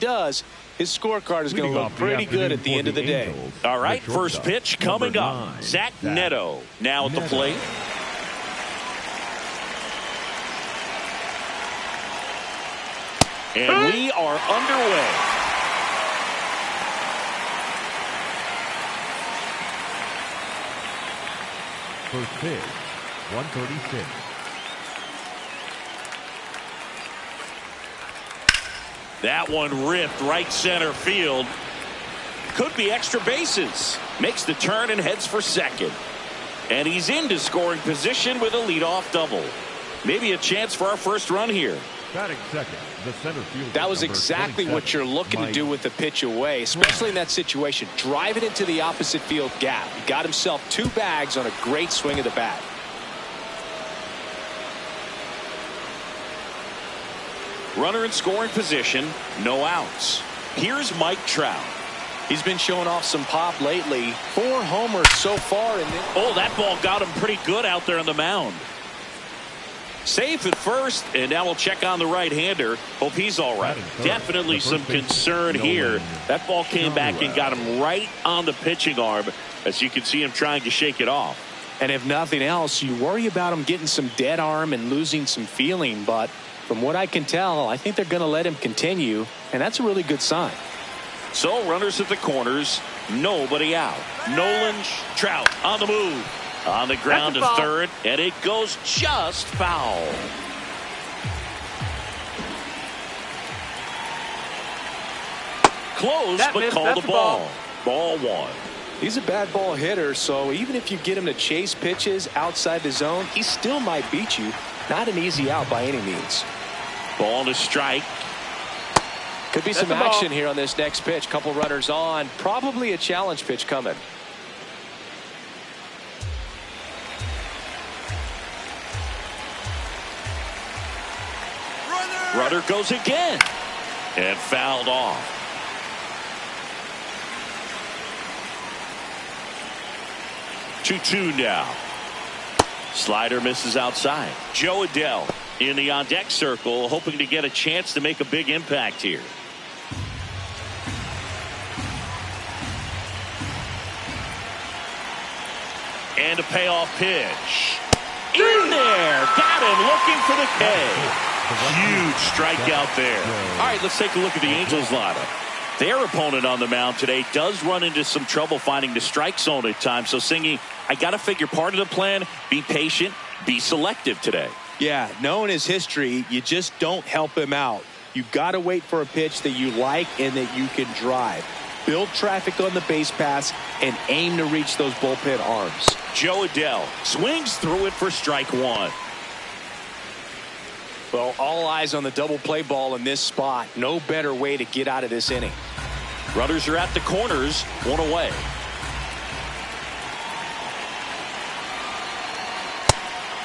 does, his scorecard is going to look pretty good at the end of the day. All right, first pitch coming up. Zach Neto now at the plate. And we are underway. First pitch, 136. That one ripped right center field. Could be extra bases. Makes the turn and heads for second. And he's into scoring position with a leadoff double. Maybe a chance for our first run here. Batting second, the center fielder. That was exactly what you're looking to do with the pitch away, especially in that situation. Drive it into the opposite field gap. He got himself 2 bags on a great swing of the bat. Runner in scoring position, no outs. Here's Mike Trout. He's been showing off some pop lately. 4 homers so far in this. Oh, that ball got him pretty good out there on the mound. Safe at first, and now we'll check on the right-hander. Hope he's all right. Definitely some concern here. That ball came back and got him right on the pitching arm, as you can see him trying to shake it off. And if nothing else, you worry about him getting some dead arm and losing some feeling. But from what I can tell, I think they're going to let him continue, and that's a really good sign. So runners at the corners, nobody out. Nolan, Trout on the move. On the ground to third, and it goes just foul. Close, but called the ball. Ball 1. He's a bad ball hitter, so even if you get him to chase pitches outside the zone, he still might beat you. Not an easy out by any means. Ball to strike. Could be some action here on this next pitch. Couple runners on. Probably a challenge pitch coming. Runner goes again and fouled off. Two now. Slider misses outside. Joe Adele in the on deck circle, hoping to get a chance to make a big impact here. And a payoff pitch. In there. Got him looking for the K. Huge strikeout there. All right, let's take a look at the Angels lineup. Their opponent on the mound today does run into some trouble finding the strike zone at times. So, Singy, I got to figure part of the plan, be patient, be selective today. Yeah, knowing his history, you just don't help him out. You got to wait for a pitch that you like and that you can drive. Build traffic on the base pass and aim to reach those bullpen arms. Joe Adele swings through it for strike 1. Well, all eyes on the double play ball in this spot. No better way to get out of this inning. Runners are at the corners, 1 away.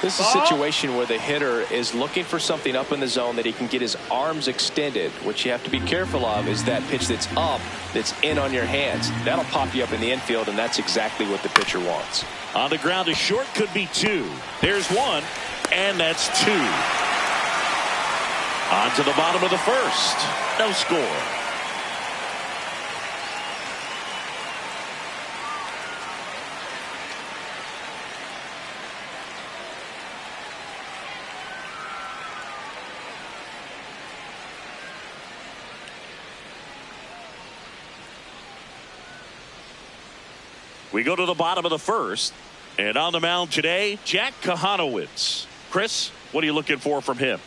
This is a situation where the hitter is looking for something up in the zone that he can get his arms extended. What you have to be careful of is that pitch that's up, that's in on your hands. That'll pop you up in the infield, and that's exactly what the pitcher wants. On the ground, a short could be 2. There's 1, and that's 2. On to the bottom of the first. No score. We go to the bottom of the first. And on the mound today, Jack Kahanowitz. Chris, what are you looking for from him?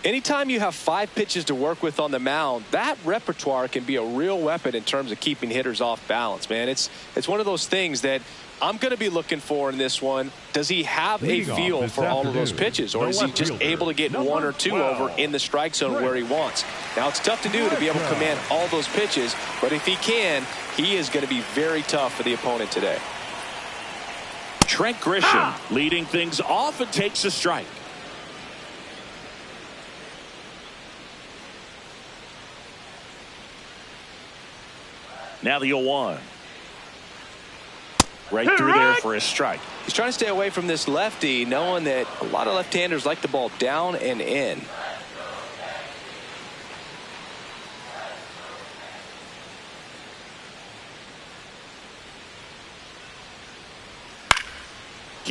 Anytime you have 5 pitches to work with on the mound, that repertoire can be a real weapon in terms of keeping hitters off balance, man. It's one of those things that I'm going to be looking for in this one. Does he have a feel for all of those pitches, or is he just able to get 1 or 2 over in the strike zone where he wants? Now, it's tough to do to be able to command all those pitches, but if he can, he is going to be very tough for the opponent today. Trent Grisham leading things off and takes a strike. Now the 0-1. Right through there for a strike. He's trying to stay away from this lefty, knowing that a lot of left-handers like the ball down and in.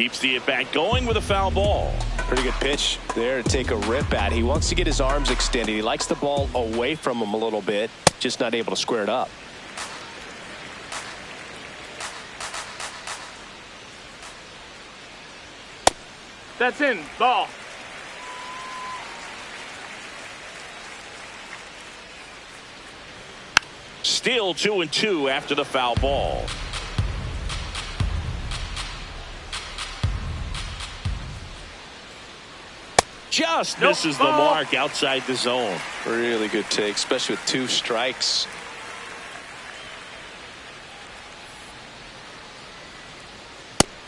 Keeps the at-bat going with a foul ball. Pretty good pitch there to take a rip at. He wants to get his arms extended. He likes the ball away from him a little bit, just not able to square it up. That's in. Ball. Still 2-2 after the foul ball. Just misses the mark outside the zone. Really good take, especially with 2 strikes.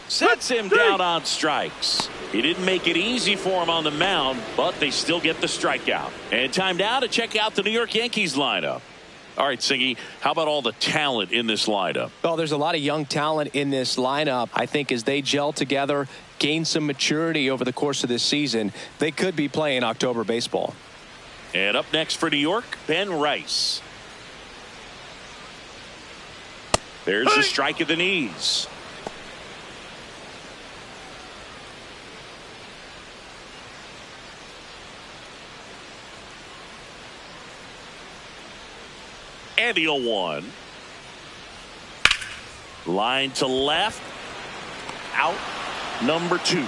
Sets him down on strikes. He didn't make it easy for him on the mound, but they still get the strikeout. And time now to check out the New York Yankees lineup. All right, Singy, how about all the talent in this lineup? Well, there's a lot of young talent in this lineup. I think as they gel together, gain some maturity over the course of this season, they could be playing October baseball. And up next for New York, Ben Rice. There's a strike at the knees. And the 0-1. Line to left. Out. Number 2.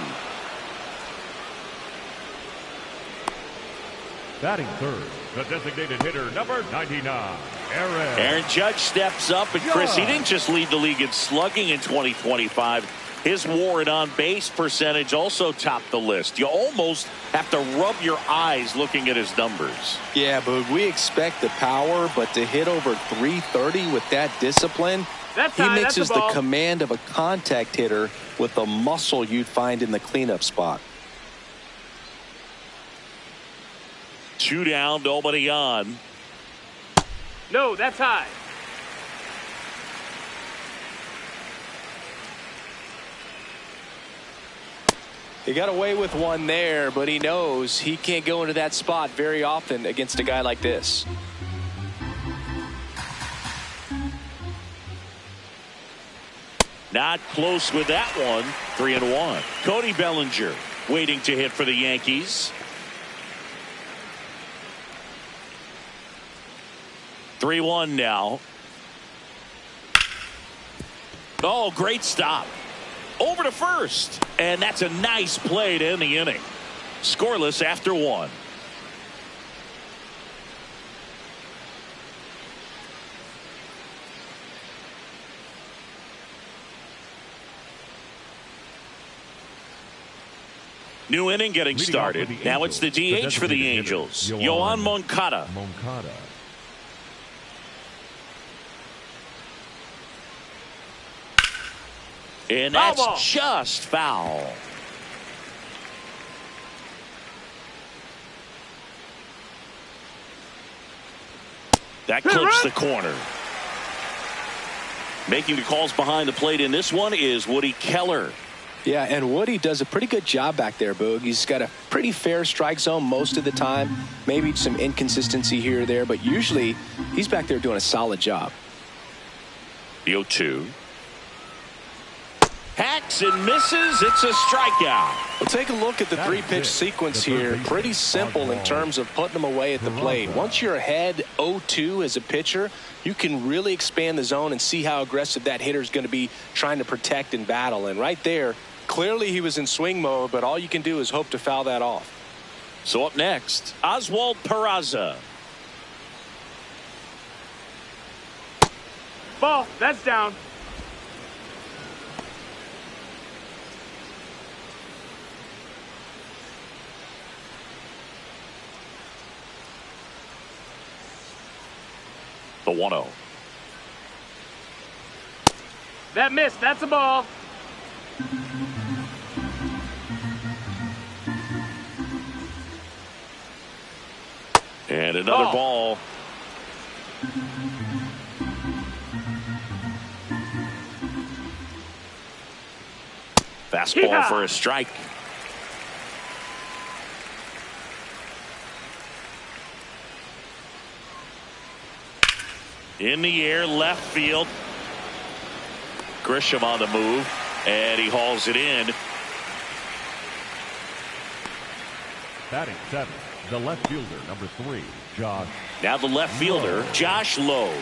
Batting third, the designated hitter, number 99, Aaron Judge steps up, and Chris, he didn't just lead the league in slugging in 2025. His WAR and on-base percentage also topped the list. You almost have to rub your eyes looking at his numbers. Yeah, but we expect the power, but to hit over 330 with that discipline, he mixes the command of a contact hitter with the muscle you'd find in the cleanup spot. 2 down, nobody on. No, that's high. He got away with one there, but he knows he can't go into that spot very often against a guy like this. Not close with that one. 3-1. Cody Bellinger waiting to hit for the Yankees. 3-1 now. Oh, great stop. Over to first. And that's a nice play to end the inning. Scoreless after 1. New inning getting started. Now it's the DH for the Angels. Yoan Moncada. And that's just foul. That clips the corner. Making the calls behind the plate in this one is Woody Keller. Yeah, and Woody does a pretty good job back there, Boog. He's got a pretty fair strike zone most of the time. Maybe some inconsistency here or there, but usually he's back there doing a solid job. The 0-2. Hacks and misses. It's a strikeout. Well, take a look at the 3-pitch sequence here. Pretty simple in terms of putting them away at the plate. Once you're ahead 0-2 as a pitcher, you can really expand the zone and see how aggressive that hitter is going to be trying to protect and battle. And right there, clearly he was in swing mode, but all you can do is hope to foul that off. So up next, Oswald Peraza. Ball. That's down. The 1-0. That missed. That's a ball. And another ball. Fastball for a strike. In the air, left field. Grisham on the move, and he hauls it in. Batting seventh, the left fielder, number 3, Josh. Now the left fielder, Josh Lowe.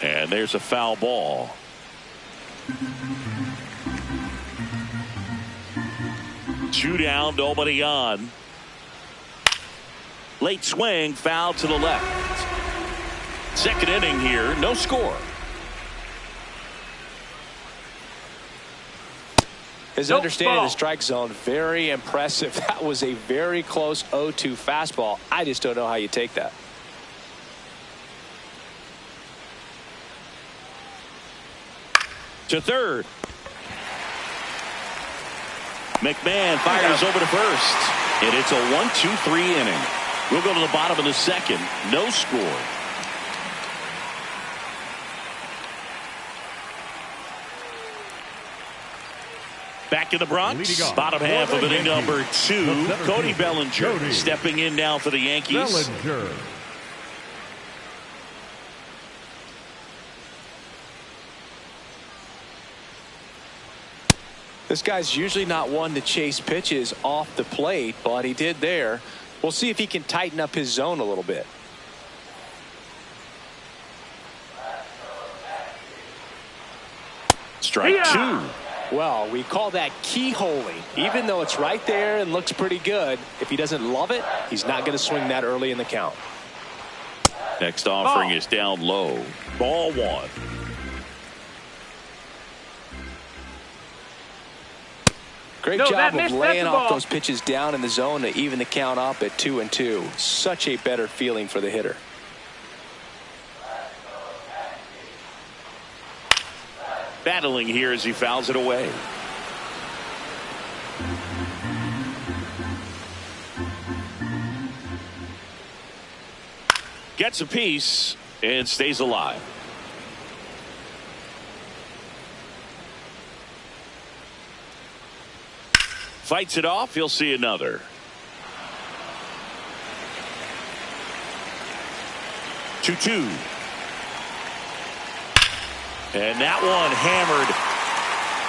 And there's a foul ball. Two down, nobody on. Late swing, foul to the left. Second inning here, no score. His understanding of the strike zone, very impressive. That was a very close 0-2 fastball. I just don't know how you take that. To third. McMahon fires over to first. And it's a 1-2-3 inning. We'll go to the bottom of the second. No score. Back in the Bronx, bottom half of inning number 2. Cody Bellinger stepping in now for the Yankees. Bellinger. This guy's usually not one to chase pitches off the plate, but he did there. We'll see if he can tighten up his zone a little bit. Strike 2. Well, we call that keyholing. Even though it's right there and looks pretty good, if he doesn't love it, he's not going to swing that early in the count. Next offering is down low. Ball 1. Great job of laying off those pitches down in the zone to even the count up at 2-2. Such a better feeling for the hitter. Battling here as he fouls it away. Gets a piece and stays alive. Fights it off. He'll see another. 2-2. And that one hammered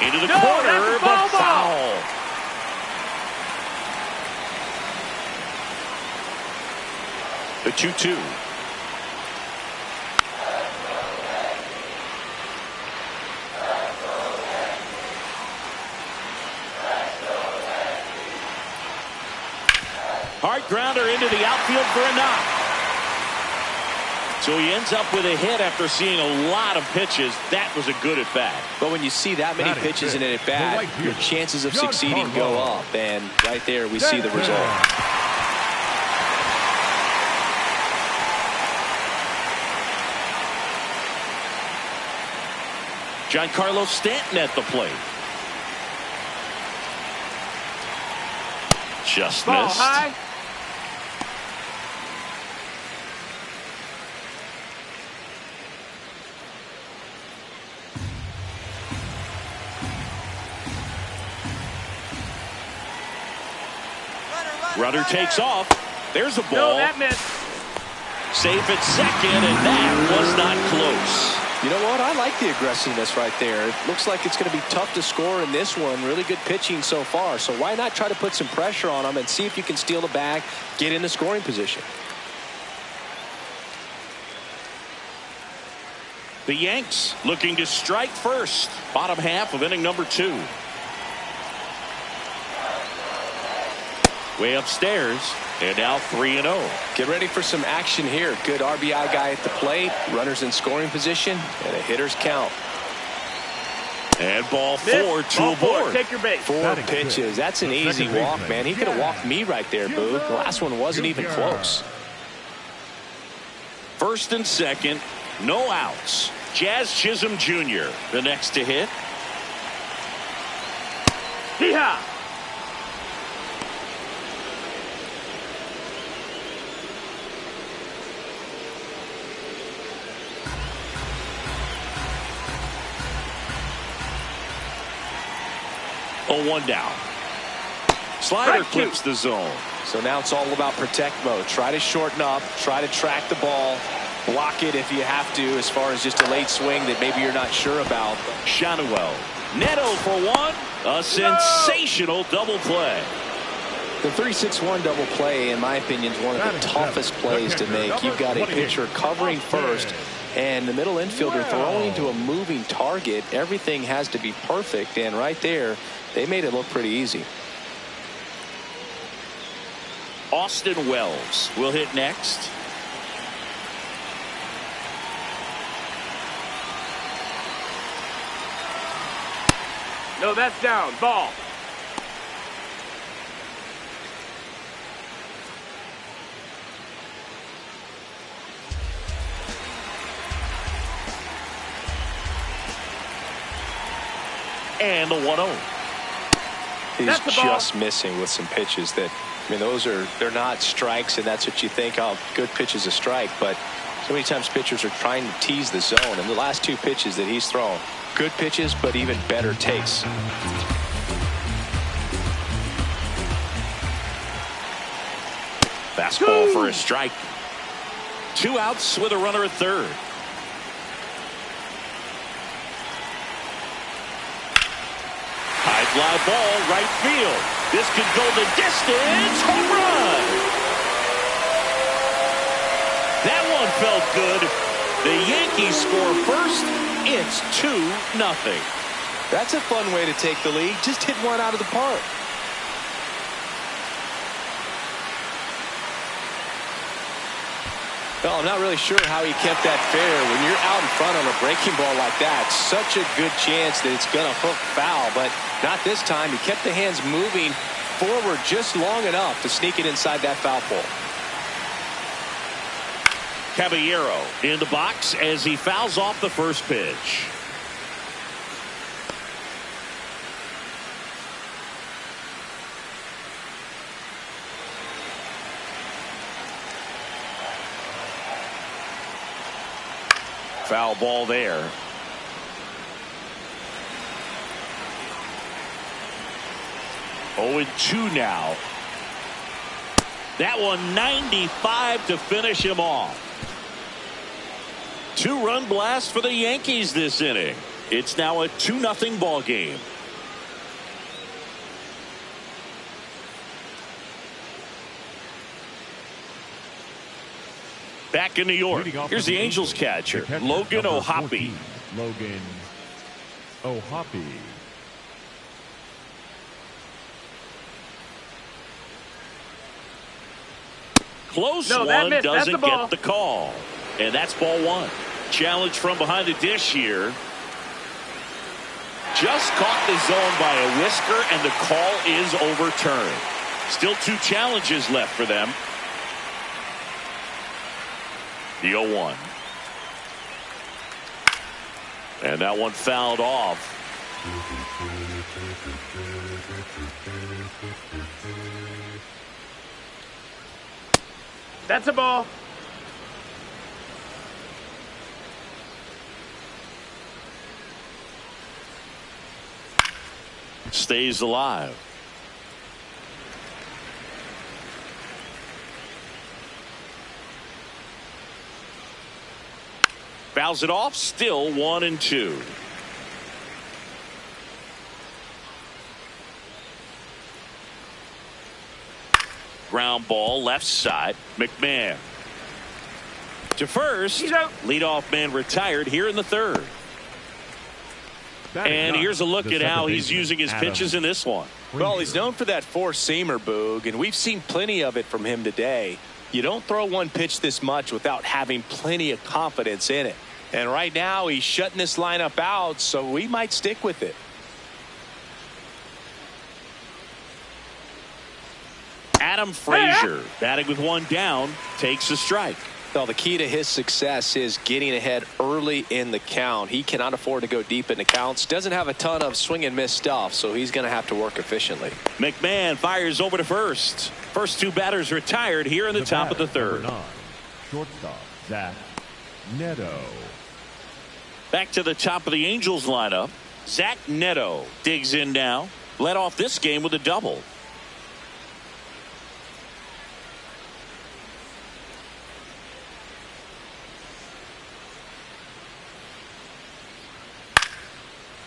into the corner, but foul. The 2-2. Hard grounder into the outfield for a knock. So he ends up with a hit after seeing a lot of pitches. That was a good at bat. But when you see that many pitches in an at bat, your chances of succeeding go up. And right there we see the result. Giancarlo Stanton at the plate. Just missed. High. Runner takes off. There's a ball. No, that missed. Safe at second, and that was not close. You know what? I like the aggressiveness right there. It looks like it's going to be tough to score in this one. Really good pitching so far. So why not try to put some pressure on him and see if you can steal the bag, get in the scoring position. The Yanks looking to strike first. Bottom half of inning number 2. Way upstairs, and now 3-0. Get ready for some action here. Good RBI guy at the plate, runners in scoring position, and a hitter's count. And ball 4 to a board. Take your base. 4 pitches. That's an easy walk, man. He could have walked me right there, Boo. The last one wasn't even close. First and second, no outs. Jazz Chisholm Jr. the next to hit. Hee-haw. Oh, 1 down. Slider clips the zone. So now it's all about protect mode. Try to shorten up, try to track the ball, block it if you have to, as far as just a late swing that maybe you're not sure about. Shadowell. Neto for one. A sensational double play. The 3-6-1 double play, in my opinion, is one of the toughest plays to make. You've got a pitcher covering first, and the middle infielder throwing to a moving target. Everything has to be perfect, and right there, they made it look pretty easy. Austin Wells will hit next. No, that's down. Ball. And the 1-0. He's just missing with some pitches that, I mean, they're not strikes, and that's what you think. Oh, good pitch is a strike, but so many times pitchers are trying to tease the zone, and the last two pitches that he's thrown, good pitches, but even better takes. Fastball for a strike. 2 outs with a runner at third. High fly ball, right field. This could go the distance. Home run. That one felt good. The Yankees score first. It's 2-0. That's a fun way to take the lead. Just hit one out of the park. Well, I'm not really sure how he kept that fair. When you're out in front on a breaking ball like that, such a good chance that it's going to hook foul, but not this time. He kept the hands moving forward just long enough to sneak it inside that foul pole. Caballero in the box as he fouls off the first pitch. Foul ball there. Oh, 2 now. That one 95 to finish him off. 2-run blast for the Yankees this inning. It's now a 2-0 ball game. Back in New York, here's the Angels catcher, Logan O'Hoppe. Logan O'Hoppe. Close one, doesn't get the call. And that's ball 1. Challenge from behind the dish here. Just caught the zone by a whisker, and the call is overturned. Still 2 challenges left for them. The 0-1. And that one fouled off. That's a ball. Stays alive. Fouls it off. Still 1-2. Ground ball left side. McMahon to first. Leadoff man retired here in the third. And here's a look at how he's using his pitches in this one. Well, he's known for that four-seamer, Boog, and we've seen plenty of it from him today. You don't throw one pitch this much without having plenty of confidence in it. And right now he's shutting this lineup out, so we might stick with it. Adam Frazier batting with 1 down takes a strike. Well, the key to his success is getting ahead early in the count. He cannot afford to go deep in the counts. Doesn't have a ton of swing and miss stuff, so he's going to have to work efficiently. McMahon fires over to first. First 2 batters retired here in the top of the third. 9, shortstop Zach Neto. Back to the top of the Angels lineup. Zach Neto digs in now. Led off this game with a double.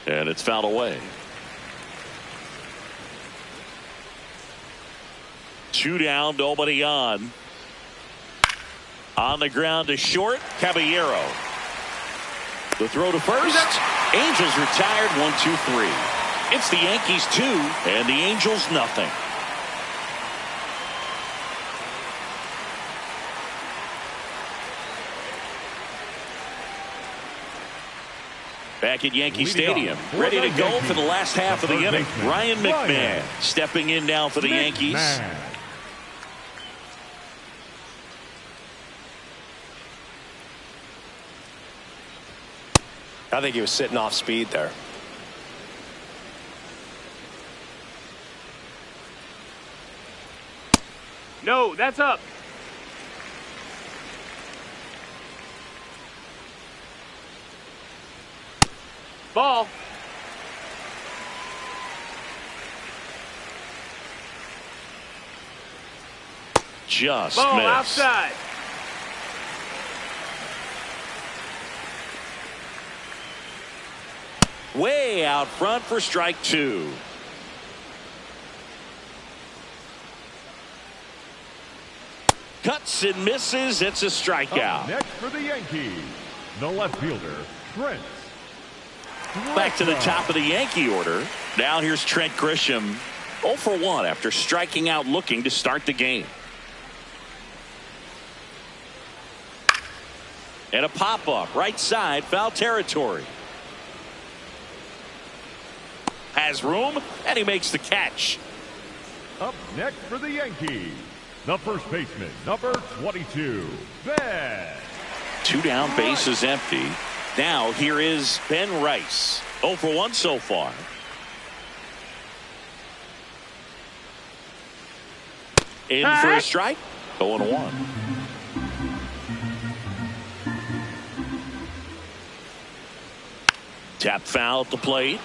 And it's fouled away. 2 down, nobody on. On the ground to short, Caballero. The throw to first. Angels retired 1-2-3. It's the Yankees 2 and the Angels nothing. Back at Yankee Stadium, ready to go for the last half of the inning. Ryan McMahon stepping in now for the Yankees. I think he was sitting off speed there. No, that's up. Ball. Just Ball missed. outside. Way out front for strike 2. Cuts and misses. It's a strikeout. Next for the Yankees, the left fielder, Trent. Back to the top of the Yankee order. Now here's Trent Grisham, 0 for 1 after striking out looking to start the game. And a pop-up right side, foul territory. Has room, and he makes the catch. Up next for the Yankees, the first baseman, number 22, Ben. 2 down, base is empty. Now here is Ben Rice, 0 for 1 so far. In for a strike, 0-1. Tap foul at the plate.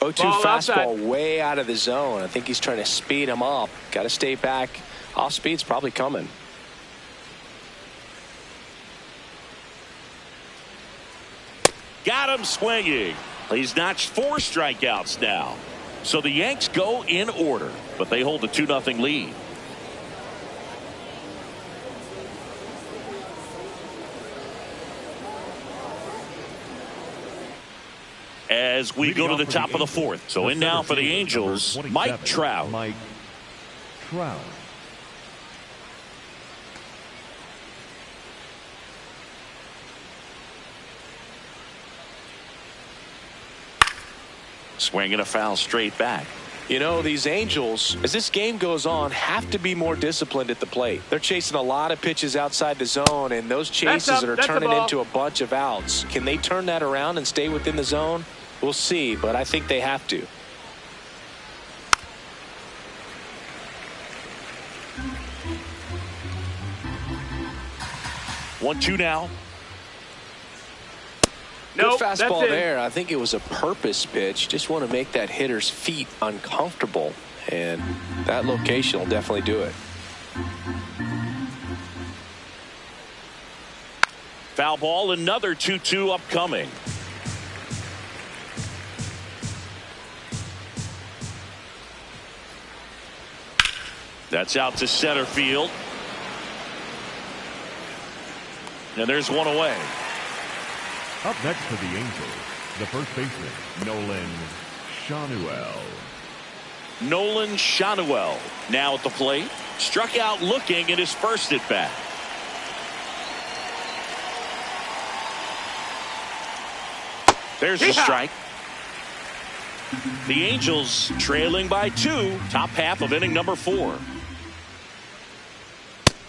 Fastball outside. Way out of the zone. I think he's trying to speed him up. Got to stay back. Off speed's probably coming. Got him swinging. He's notched 4 strikeouts now. So the Yanks go in order, but they hold a 2-0 lead. As we go to the top of the 4th. So in now for the Angels, Mike Trout. Mike Trout. Swinging a foul straight back. You know, these Angels, as this game goes on, have to be more disciplined at the plate. They're chasing a lot of pitches outside the zone, and those chases are turning into a bunch of outs. Can they turn that around and stay within the zone? We'll see, but I think they have to. One, two now. Good fastball there. I think it was a purpose pitch. Just want to make that hitter's feet uncomfortable, and that location will definitely do it. Foul ball, another 2-2 upcoming. That's out to center field. And there's one away. Up next for the Angels, the first baseman, Nolan Schanuel. Nolan Schanuel now at the plate. Struck out looking in his first at bat. There's the strike. The Angels trailing by 2, top half of inning number 4.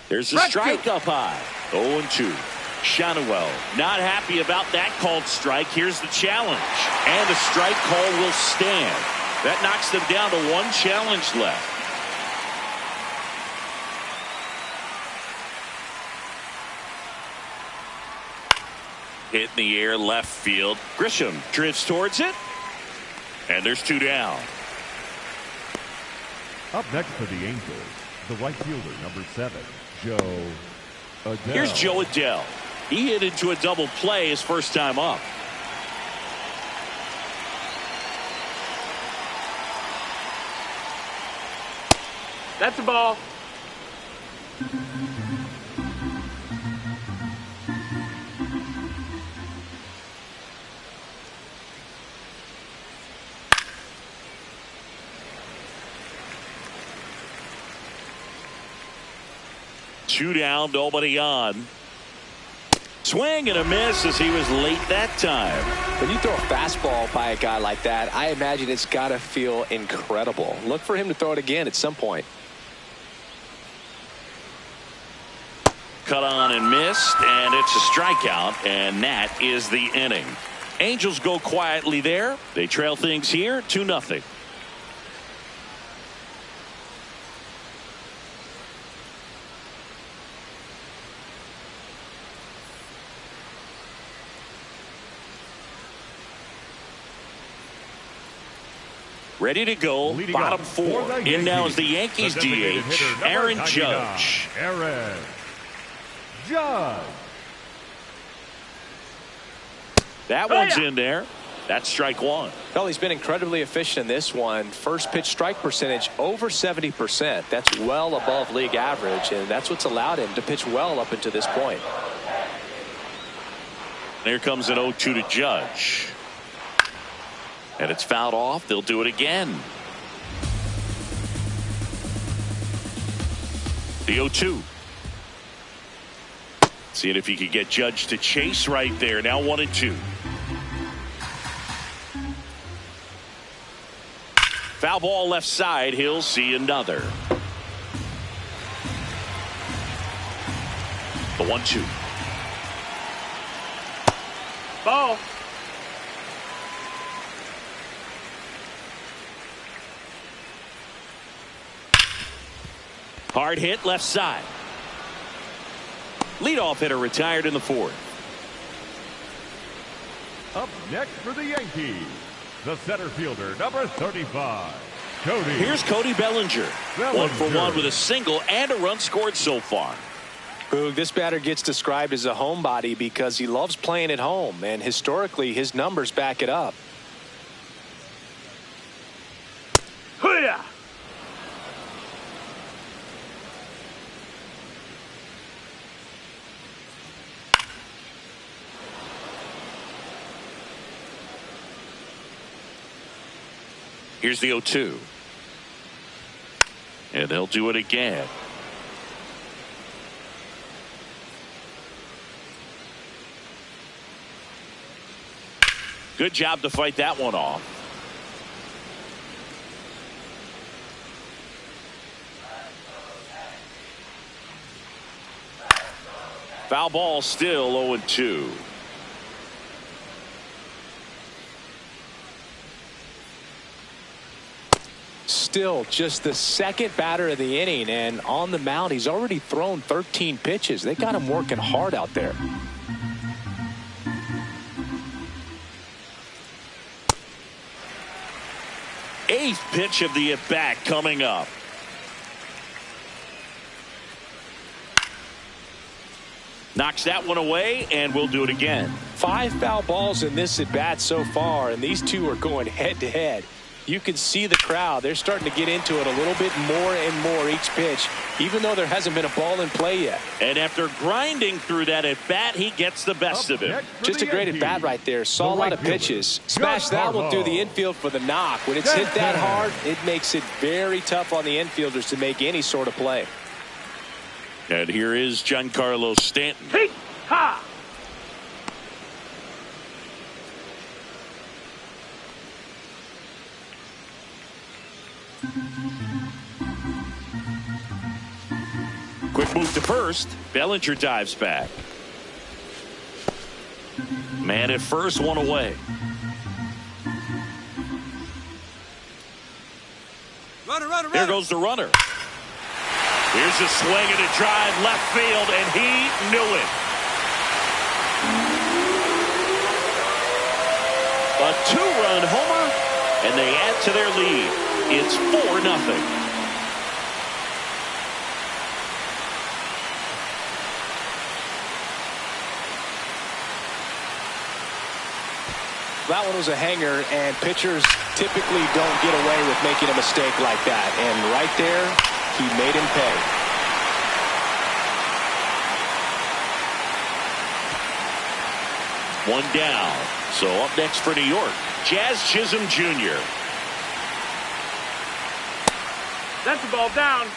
There's the strike up high. 0-2. Schanuel not happy about that called strike. Here's the challenge. And the strike call will stand. That knocks them down to 1 challenge left. Hit in the air left field. Grisham drifts towards it. And there's 2 down. Up next for the Angels, the right fielder, number 7, Here's Joe Adele. He hit into a double play his first time up. That's a ball. Two down, nobody on. Swing and a miss as he was late that time. When you throw a fastball by a guy like that, I imagine it's got to feel incredible. Look for him to throw it again at some point. Cut on and missed, and it's a strikeout, and that is the inning. Angels go quietly there. They trail things here 2-0. Ready to go, bottom four. In now is the Yankees DH, Aaron Judge. Aaron Judge. That one's in there. That's strike one. Well, he's been incredibly efficient in this one. First pitch strike percentage over 70%. That's well above league average, and that's what's allowed him to pitch well up until this point. Here comes an 0-2 to Judge. And it's fouled off. They'll do it again. The 0-2. Seeing if he could get Judge to chase right there. Now 1-2. Foul ball left side. He'll see another. The 1-2. Ball. Hard hit left side. Leadoff hitter retired in the fourth. Up next for the Yankees, the center fielder, number 35, Cody. Here's Cody Bellinger. 1 for 1 with a single and a run scored so far. Boog, this batter gets described as a homebody because he loves playing at home, and historically his numbers back it up. Hoo-yah! Here's the 0-2. And they'll do it again. Good job to fight that one off. Foul ball still 0-2. Still just the second batter of the inning, and on the mound he's already thrown 13 pitches. They got him working hard out there. Eighth pitch of the at-bat coming up. Knocks that one away, and we'll do it again. 5 foul balls in this at-bat so far, and these two are going head-to-head. You can see the crowd. They're starting to get into it a little bit more and more each pitch, even though there hasn't been a ball in play yet. And after grinding through that at-bat, he gets the best of him. Just a great at-bat right there. Saw a lot of pitches. Smashed that one through the infield for the knock. When it's hit that hard, it makes it very tough on the infielders to make any sort of play. And here is Giancarlo Stanton. Hey, ha! Quick move to first. Bellinger dives back. Man at first, one away. Runner. There goes the runner. Here's a swing and a drive left field, and he knew it. A 2-run homer, and they add to their lead. It's 4-0. that one was a hanger, and pitchers typically don't get away with making a mistake like that. And right there, he made him pay. One down. So up next for New York, Jazz Chisholm Jr. That's the ball down.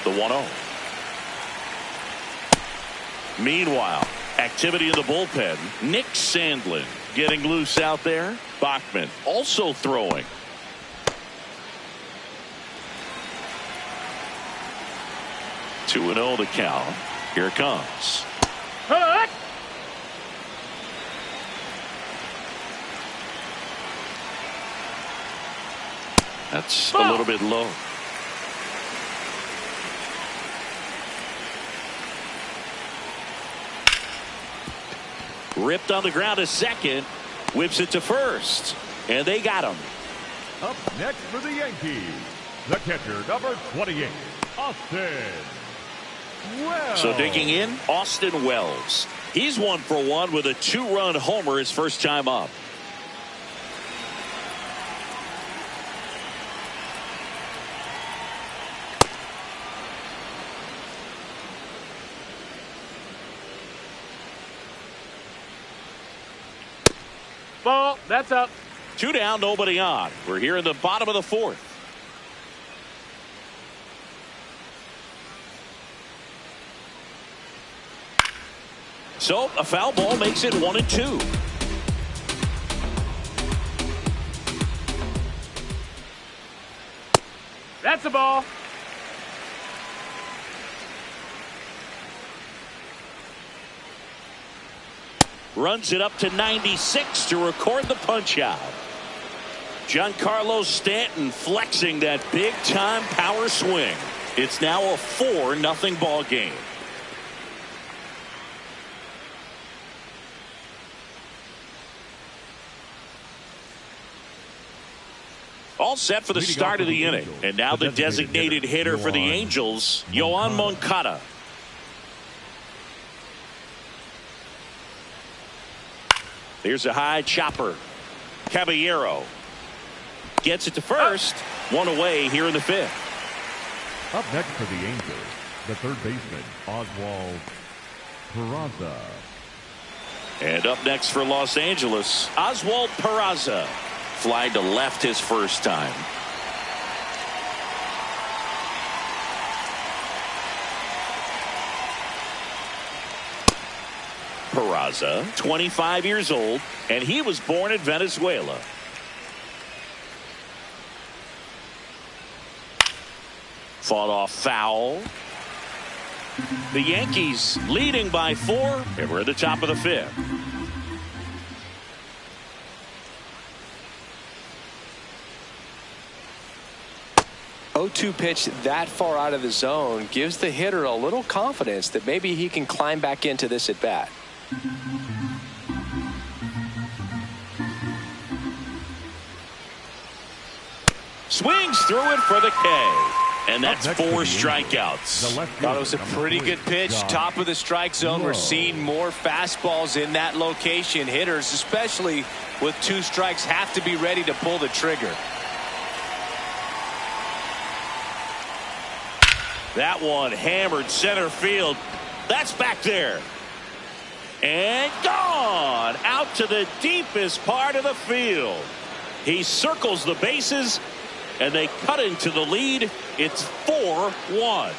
The 1-0. Meanwhile, activity in the bullpen. Nick Sandlin getting loose out there. Bachman also throwing. Two 2-0 to count. Here it comes. Hut! That's a little bit low. Ripped on the ground to second. Whips it to first. And they got him. Up next for the Yankees, the catcher, number 28, Austin Wells. So digging in, Austin Wells. He's 1 for 1 with a 2-run homer his first time up. Ball. That's up. 2 down, nobody on. We're here in the bottom of the 4th. So a foul ball makes it 1-2. That's a ball. Runs it up to 96 to record the punch out. Giancarlo Stanton flexing that big time power swing. It's now a 4-0 ball game. All set for the start of the inning. And now the designated hitter for the Angels, Yoan Moncada. Here's a high chopper. Caballero gets it to first. 1 away here in the 5th. Up next for the Angels, the third baseman, Oswald Peraza. And up next for Los Angeles, Oswald Peraza. Fly to left his first time. Peraza, 25 years old, and he was born in Venezuela. Fought off foul. The Yankees leading by 4, and we're at the top of the 5th. (0-2) pitch that far out of the zone gives the hitter a little confidence that maybe he can climb back into this at bat. Swings through it for the K. And that's 4 strikeouts. Thought it was a pretty good pitch. Top of the strike zone. We're seeing more fastballs in that location. Hitters, especially with 2 strikes, have to be ready to pull the trigger. That one hammered center field. That's back there. And gone out to the deepest part of the field. He circles the bases, and they cut into the lead. It's 4-1.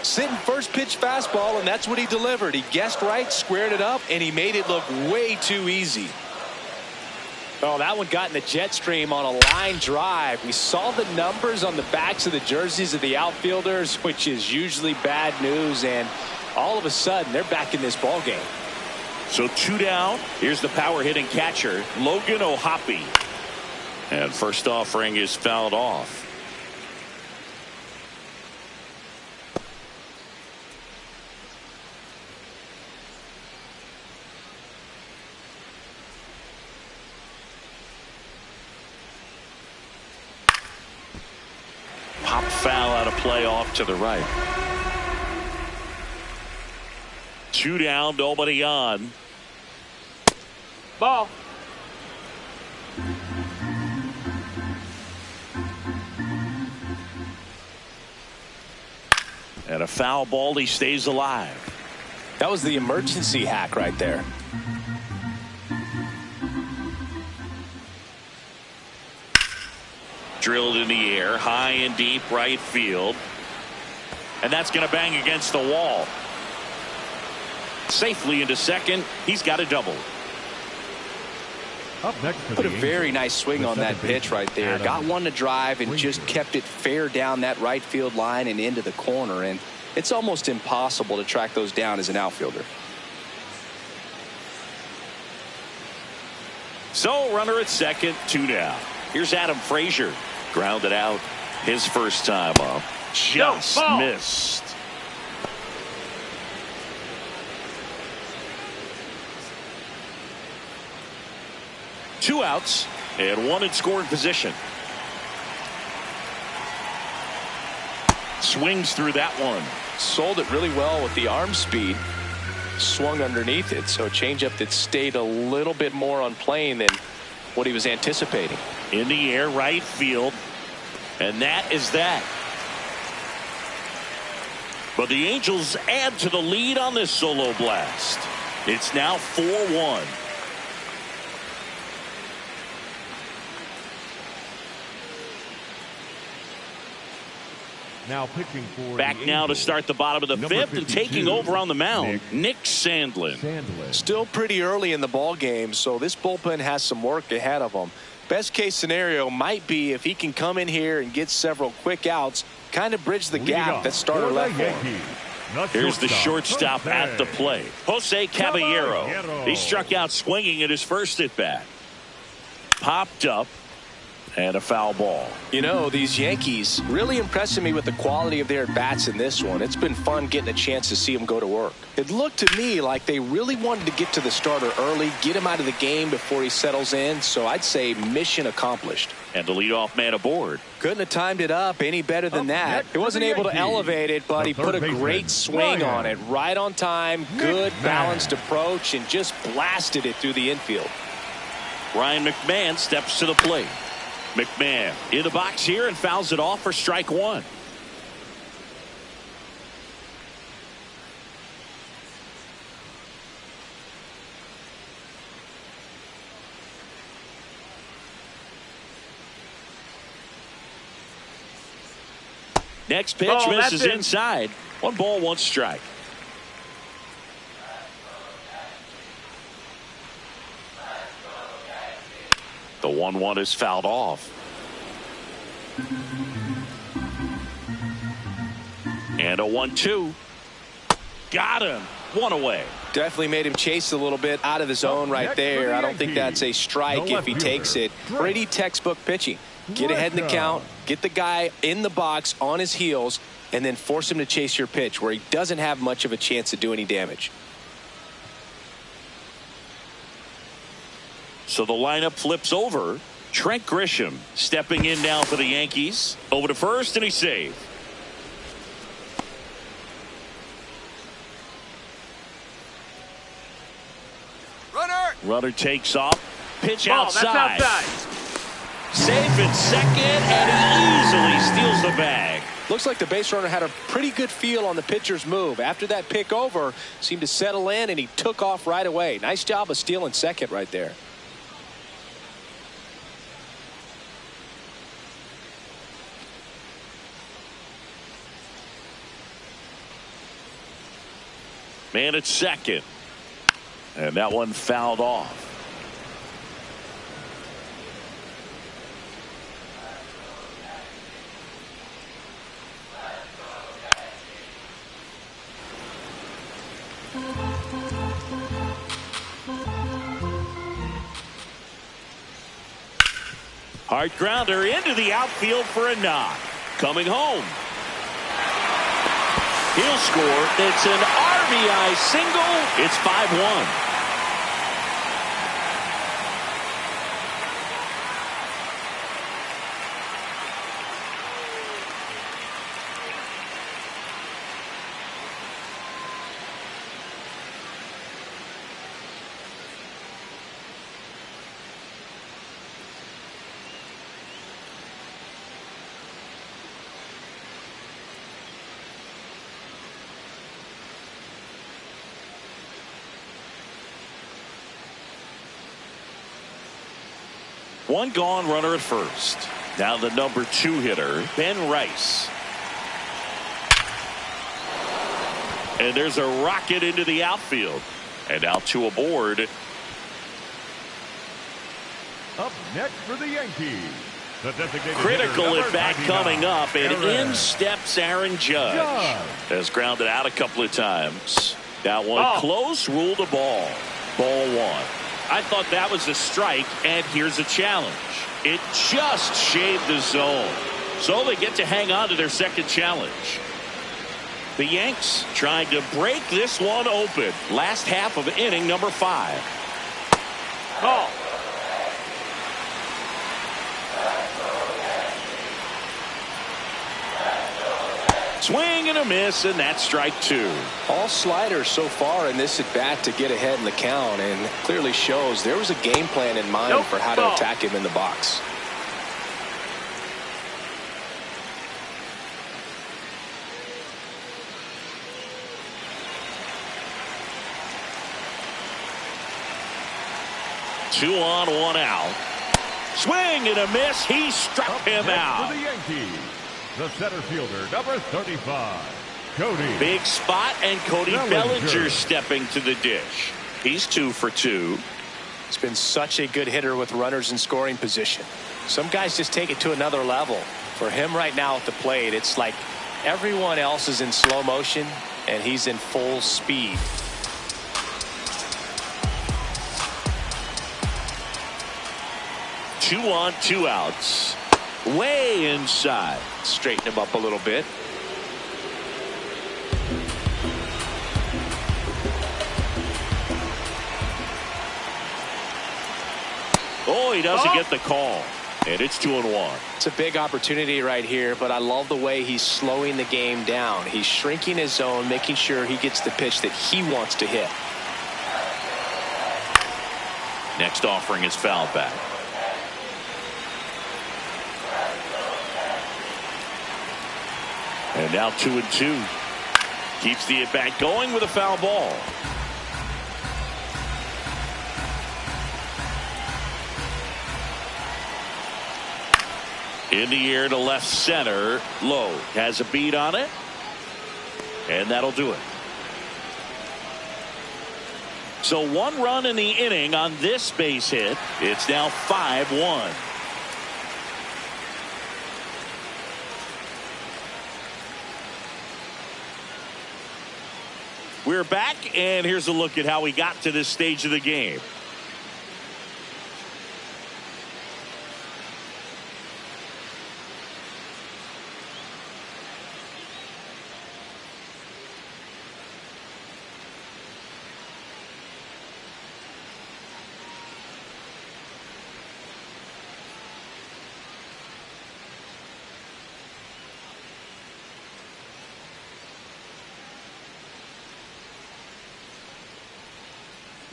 Sitting first pitch fastball, and that's what he delivered. He guessed right, squared it up, and he made it look way too easy. Oh, that one got in the jet stream on a line drive. We saw the numbers on the backs of the jerseys of the outfielders, which is usually bad news, and all of a sudden they're back in this ball game. So 2 down. Here's the power hitting catcher, Logan O'Hoppe. And first offering is fouled off. Pop foul out of play off to the right. 2 down, nobody on. Ball. And a foul ball. He stays alive. That was the emergency hack right there. Drilled in the air, high and deep right field. And that's going to bang against the wall. Safely into second. He's got a double. Up next to Put a the very Angels, nice swing the on that second pitch baseman, right there. Adam Got one to drive and Frazier. just kept it fair down that right field line and into the corner. And it's almost impossible to track those down as an outfielder. So runner at second, 2 down. Here's Adam Frazier. Grounded out his first time up. Just ball. missed. Two outs and one in scoring position. Swings through that one. Sold it really well with the arm speed. Swung underneath it, so a changeup that stayed a little bit more on plane than what he was anticipating. In the air, right field. And that is that. But the Angels add to the lead on this solo blast. It's now 4-1. Now pitching for Back the now to Angels, start the bottom of the number fifth and 52, taking over on the mound, Nick Sandlin. Still pretty early in the ball game, so this bullpen has some work ahead of them. Best case scenario might be if he can come in here and get several quick outs, kind of bridge the gap that starter left for him. Here's the shortstop at the plate, Jose Caballero. He struck out swinging at his first at bat. Popped up. And a foul ball. You know, these Yankees really impressing me with the quality of their bats in this one. It's been fun getting a chance to see them go to work. It looked to me like they really wanted to get to the starter early, get him out of the game before he settles in. So I'd say mission accomplished. And the leadoff man aboard. Couldn't have timed it up any better than that. He wasn't able to elevate it, but he put a great swing on it. Right on time, good balanced approach, and just blasted it through the infield. Ryan McMahon steps to the plate. McMahon in the box here and fouls it off for strike one. Next pitch misses inside. 1 ball, 1 strike. The 1-1 is fouled off. And a 1-2. Got him. 1 away. Definitely made him chase a little bit out of the zone right there. I don't think that's a strike if he takes it. Pretty textbook pitching. Get ahead in the count, get the guy in the box on his heels, and then force him to chase your pitch where he doesn't have much of a chance to do any damage. So the lineup flips over. Trent Grisham stepping in now for the Yankees. Over to first, and he's saved. Runner takes off. Pitch outside. That's outside. Safe at second, and he easily steals the bag. Looks like the base runner had a pretty good feel on the pitcher's move. After that pick over, seemed to settle in, and he took off right away. Nice job of stealing second right there. Man at second. And that one fouled off. Hard grounder into the outfield for a knock. Coming home. He'll score. It's an RBI single. It's 5-1. One gone, runner at first. Now the number 2 hitter, Ben Rice. And there's a rocket into the outfield. And now 2 aboard. Up next for the Yankees, the designated Critical hitter, at bat 99, coming up, and Aaron. in steps Aaron Judge. Has grounded out a couple of times. That one close, ruled a ball. Ball 1. I thought that was a strike, and here's a challenge. It just shaved the zone. So they get to hang on to their second challenge. The Yanks trying to break this one open. Last half of inning number 5. Ball. Swing and a miss, and that's strike 2. All sliders so far in this at bat to get ahead in the count, and clearly shows there was a game plan in mind for how to attack him in the box. Two on, 1 out. Swing and a miss. He struck him out. For the Yankees, the center fielder, number 35, Cody. Big spot, and Cody Bellinger stepping to the dish. He's 2 for 2. He's been such a good hitter with runners in scoring position. Some guys just take it to another level. For him right now at the plate, it's like everyone else is in slow motion, and he's in full speed. Two on, 2 outs. Way inside. Straighten him up a little bit. Oh, he doesn't get the call. And it's 2-1. It's a big opportunity right here, but I love the way he's slowing the game down. He's shrinking his zone, making sure he gets the pitch that he wants to hit. Next offering is fouled back. And now 2-2. Keeps the at bat going with a foul ball. In the air to left center. Lowe has a beat on it. And that'll do it. So 1 run in the inning on this base hit. It's now 5-1. We're back, and here's a look at how we got to this stage of the game.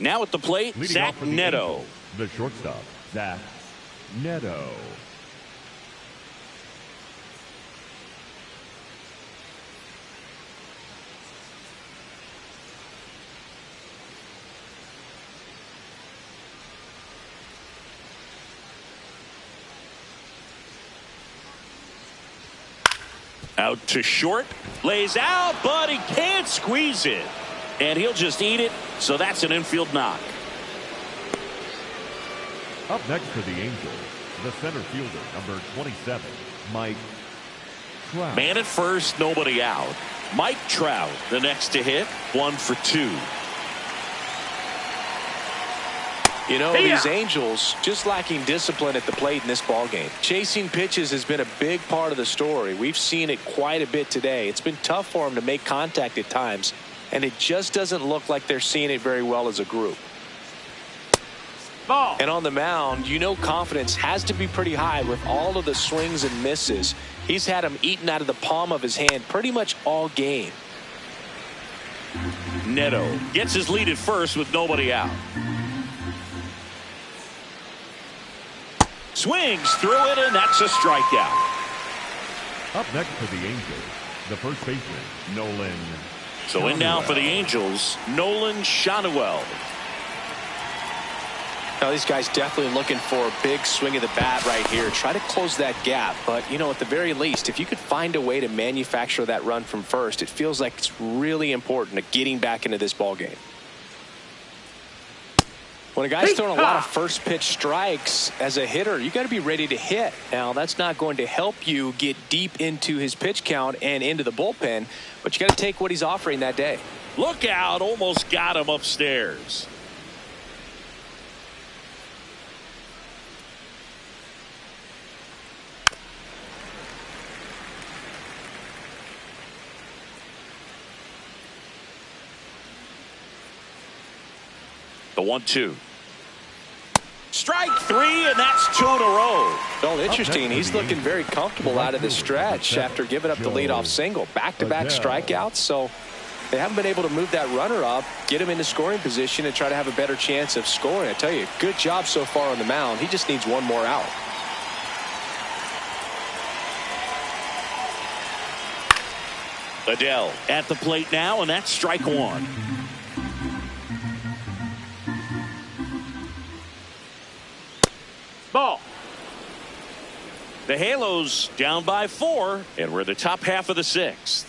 Now at the plate, Leading Zach off for the Neto. Angels, the shortstop, Zach Neto. Out to short, lays out, but he can't squeeze it. And he'll just eat it, so that's an infield knock. Up next for the Angels, the center fielder, number 27, Mike Trout. Man at first, nobody out. Mike Trout, the next to hit, 1 for 2. You know, these Angels just lacking discipline at the plate in this ballgame. Chasing pitches has been a big part of the story. We've seen it quite a bit today. It's been tough for them to make contact at times, and it just doesn't look like they're seeing it very well as a group. Ball. And on the mound, you know, confidence has to be pretty high with all of the swings and misses. He's had them eaten out of the palm of his hand pretty much all game. Neto gets his lead at first with nobody out. Swings through it, and that's a strikeout. Up next for the Angels, the first baseman, Nolan. So in now for the Angels, Nolan Shanuel. Now, these guys definitely looking for a big swing of the bat right here. Try to close that gap. But, you know, at the very least, if you could find a way to manufacture that run from first, it feels like it's really important to getting back into this ball game. When a guy's throwing a lot of first pitch strikes as a hitter, you got to be ready to hit. Now, that's not going to help you get deep into his pitch count and into the bullpen, but you got to take what he's offering that day. Look out, almost got him upstairs. The 1-2. Strike three, and that's 2 in a row. Well, interesting. He's looking very comfortable out of the stretch after giving up the leadoff single. Back-to-back strikeouts, so they haven't been able to move that runner up, get him into scoring position, and try to have a better chance of scoring. I tell you, good job so far on the mound. He just needs one more out. Adele at the plate now, and that's strike one. Ball. The Halos down by 4, and we're in the top half of the 6th.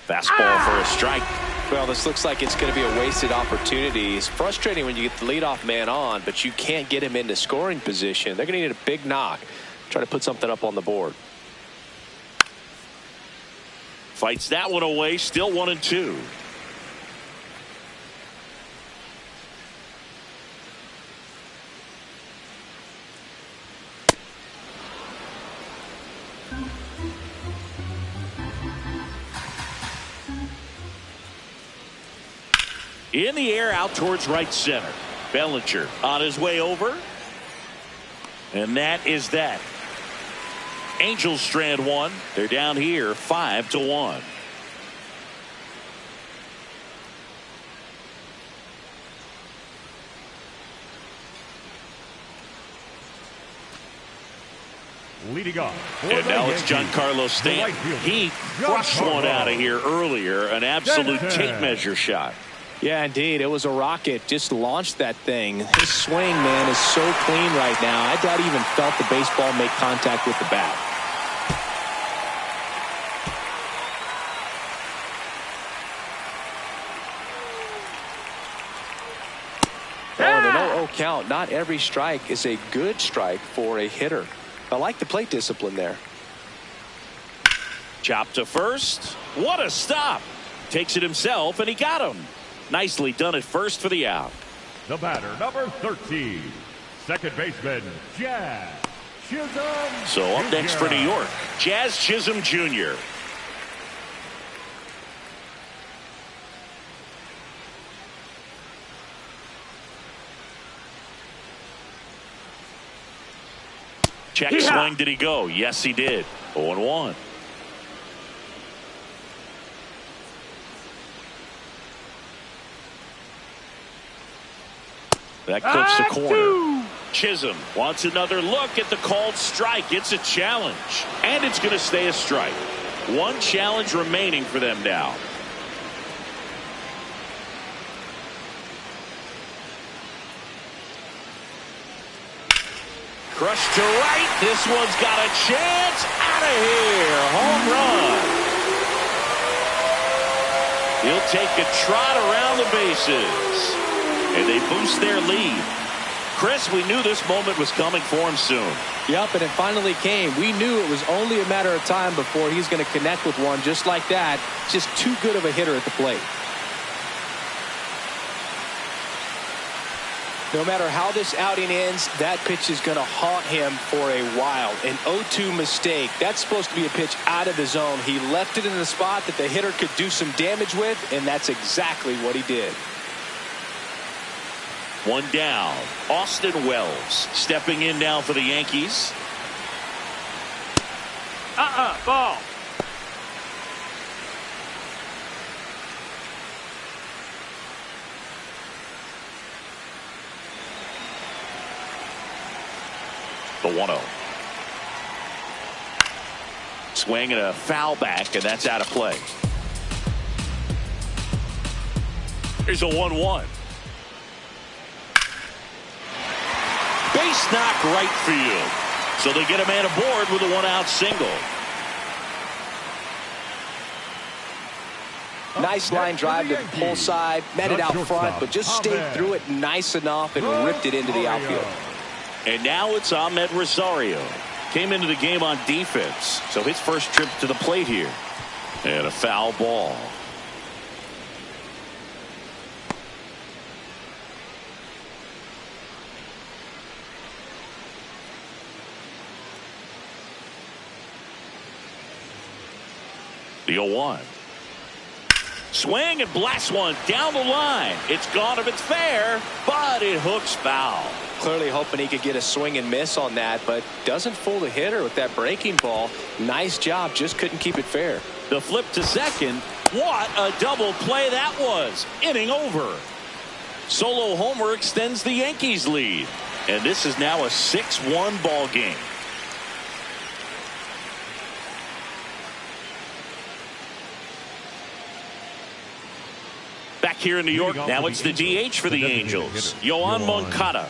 Fastball for a strike. Well, this looks like it's going to be a wasted opportunity. It's frustrating when you get the leadoff man on, but you can't get him into scoring position. They're going to need a big knock. Try to put something up on the board. Fights that one away, still 1-2. In the air out towards right center. Bellinger on his way over. And that is that. Angels strand one. They're down here 5-1. Leading off. And now it's Giancarlo Stanton. He crushed one out of here earlier. An absolute tape measure shot. Yeah, indeed. It was a rocket. Just launched that thing. His swing, man, is so clean right now. I doubt he even felt the baseball make contact with the bat. Oh, the 0-0 count. Not every strike is a good strike for a hitter. I like the plate discipline there. Chop to first. What a stop. Takes it himself, and he got him. Nicely done at first for the out. The batter, number 13, second baseman, Jazz Chisholm. So up next for New York, Jazz Chisholm Jr. Check swing, did he go? Yes, he did. 0-1. That clips the corner. Chisholm wants another look at the called strike. It's a challenge, and it's going to stay a strike. One challenge remaining for them now. Crushed to right. This one's got a chance. Out of here. Home run. He'll take a trot around the bases. And they boost their lead. Chris, we knew this moment was coming for him soon. Yep, and it finally came. We knew it was only a matter of time before he's going to connect with one just like that. Just too good of a hitter at the plate. No matter how this outing ends, that pitch is going to haunt him for a while. An 0-2 mistake. That's supposed to be a pitch out of the zone. He left it in the spot that the hitter could do some damage with, and that's exactly what he did. One down. Austin Wells stepping in now for the Yankees. Ball. The 1-0. Swing and a foul back, and that's out of play. Here's a 1-1. Base knock right field. So they get a man aboard with a one-out single. Nice line drive to the pull side, met it out front, but just stayed through it nice enough and ripped it into the outfield. And now it's Ahmed Rosario. Came into the game on defense, so his first trip to the plate here. And a foul ball. The 0-1. Swing and blast one down the line. It's gone if it's fair, but it hooks foul. Clearly hoping he could get a swing and miss on that, but doesn't fool the hitter with that breaking ball. Nice job, just couldn't keep it fair. The flip to second. What a double play that was. Inning over. Solo homer extends the Yankees lead. And this is now a 6-1 ball game. Back here in New York, now it's the DH for the Angels, Yoan Moncada.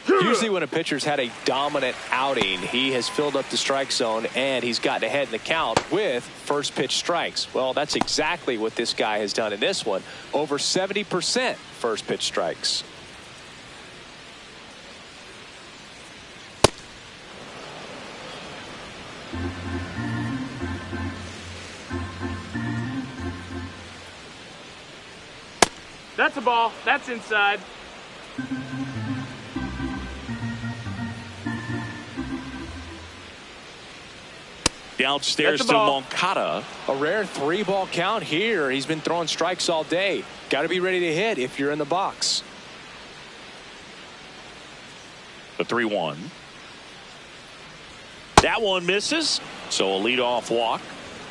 Usually when a pitcher's had a dominant outing, he has filled up the strike zone and he's gotten ahead in the count with first pitch strikes. Well, that's exactly what this guy has done in this one. Over 70% first pitch strikes. That's a ball. That's inside. Downstairs to Moncada. A rare 3-ball count here. He's been throwing strikes all day. Got to be ready to hit if you're in the box. The 3-1. That one misses. So a leadoff walk.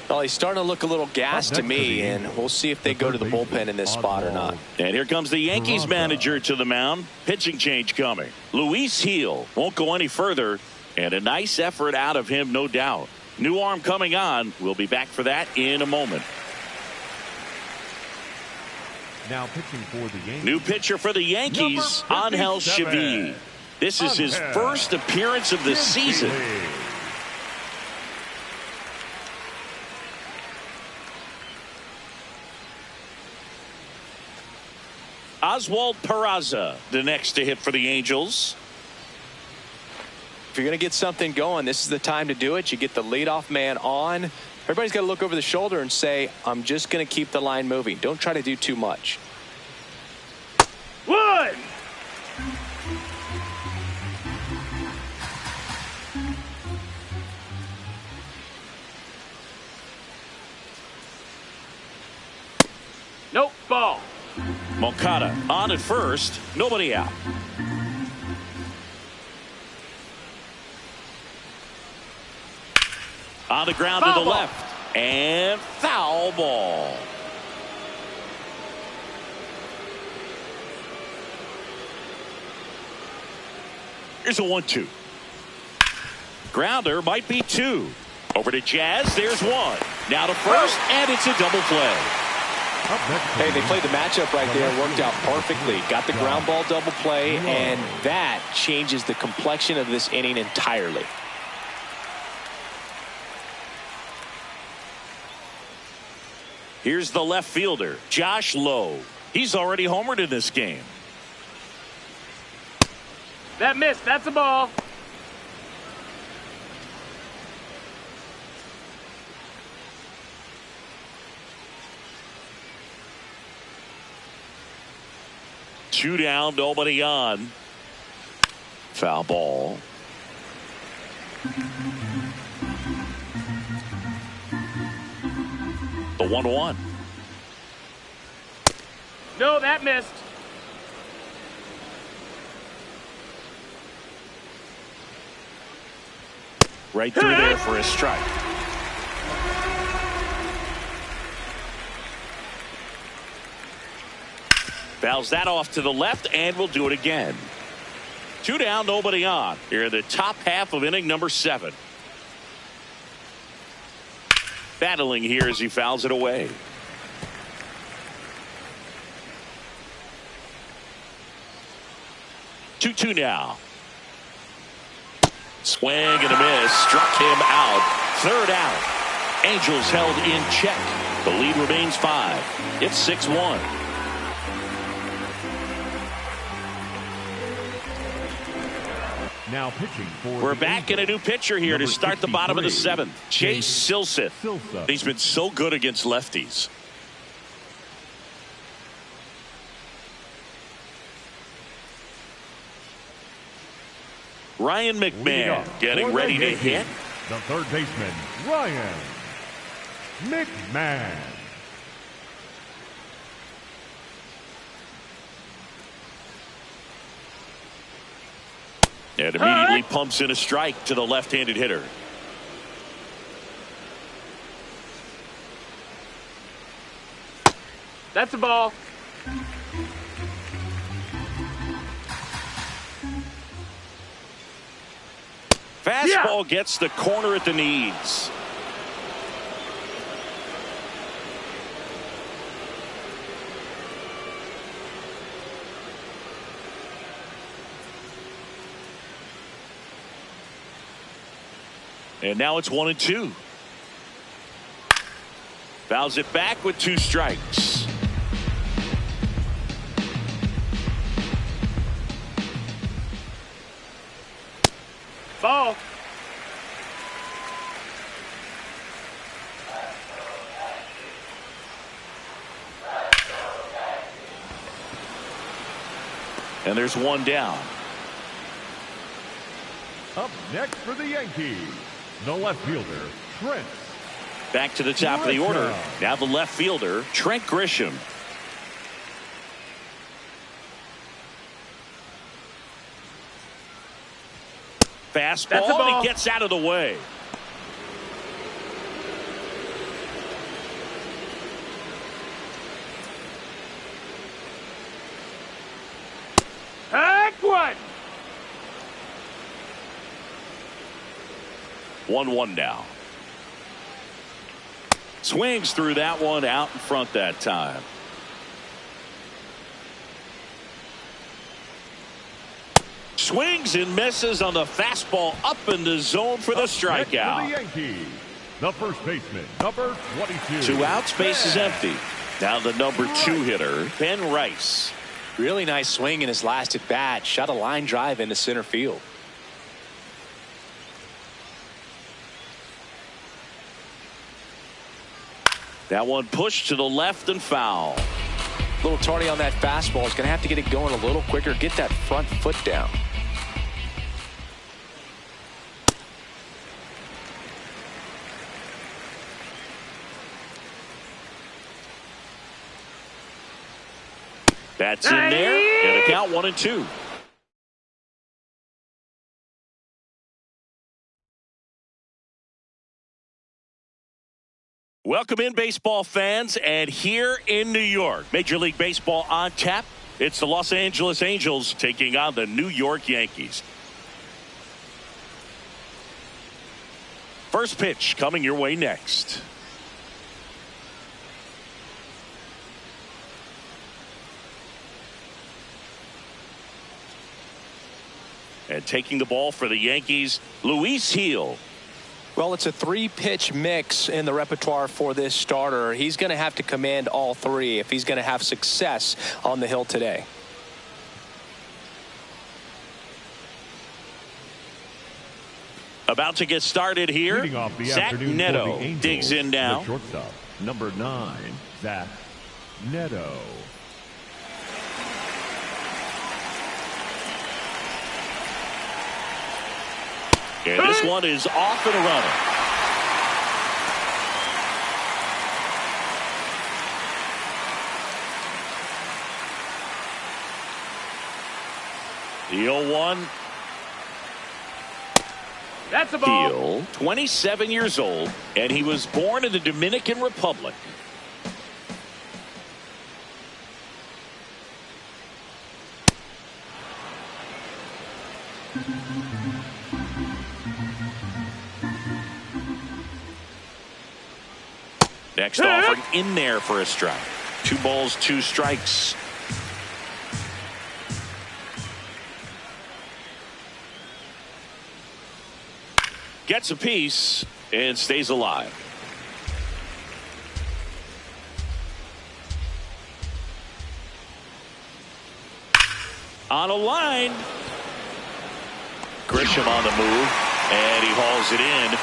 Well, he's starting to look a little gassed to me, and we'll see if they go to the bullpen in this spot or not. And here comes the Yankees manager to the mound. Pitching change coming. Luis Gil won't go any further, and a nice effort out of him, no doubt. New arm coming on. We'll be back for that in a moment. Now pitching for the Yankees. New pitcher for the Yankees, Angel Chivy. This is his first appearance of the season. Oswald Peraza, the next to hit for the Angels. If you're going to get something going, this is the time to do it. You get the leadoff man on. Everybody's got to look over the shoulder and say, I'm just going to keep the line moving. Don't try to do too much. One. Nope, ball. Moncada on at first, nobody out. On the ground foul to the ball. left, and foul ball. Here's a 1-2. Grounder might be 2. Over to Jazz, there's 1. Now to first, and it's a double play. Hey, they played the matchup right there. Worked out perfectly. Got the ground ball double play, and that changes the complexion of this inning entirely. Here's the left fielder, Josh Lowe. He's already homered in this game. That missed. That's a ball. Two down, nobody on. Foul ball. The 1-1. No, that missed. Right through there for a strike. Fouls that off to the left, and we'll do it again. 2 down, nobody on. Here in the top half of inning number 7. Battling here as he fouls it away. 2-2 now. Swing and a miss. Struck him out. Third out. Angels held in check. The lead remains 5. It's 6-1. Now pitching for We're back in a new pitcher here to start the bottom of the 7th. Chisholm. He's been so good against lefties. Ryan McMahon getting ready to hit. The third baseman, Ryan McMahon. And immediately pumps in a strike to the left-handed hitter. That's a ball. Fastball gets the corner at the knees. And now it's 1-2. Fouls it back with 2 strikes. Ball. And there's 1 down. Up next for the Yankees, the left fielder, Trent. Back to the top of the order. Now the left fielder, Trent Grisham. Fastball, and he gets out of the way. Heck one. 1-1 now. Swings through that one, out in front that time. Swings and misses on the fastball up in the zone for the strikeout. For the Yankees, the first baseman, number 22. 2 outs, base is empty. Now the number 2 hitter, Ben Rice. Really nice swing in his last at bat. Shot a line drive into center field. That one pushed to the left and foul. A little tardy on that fastball. He's going to have to get it going a little quicker. Get that front foot down. That's in there. And a count 1-2. Welcome in, baseball fans, and here in New York, Major League Baseball on tap. It's the Los Angeles Angels taking on the New York Yankees. First pitch coming your way next. And taking the ball for the Yankees, Luis Gil. Well, it's a 3-pitch mix in the repertoire for this starter. He's going to have to command all 3 if he's going to have success on the hill today. About to get started here. Zach Neto Angels, digs in now. The shortstop, number 9, Zach Neto. And this one is off and running. The 0-1. That's a ball. Gil, 27 years old, and he was born in the Dominican Republic. Next offering in there for a strike. 2 balls, 2 strikes. Gets a piece and stays alive. On a line. Chisholm on the move, and he hauls it in.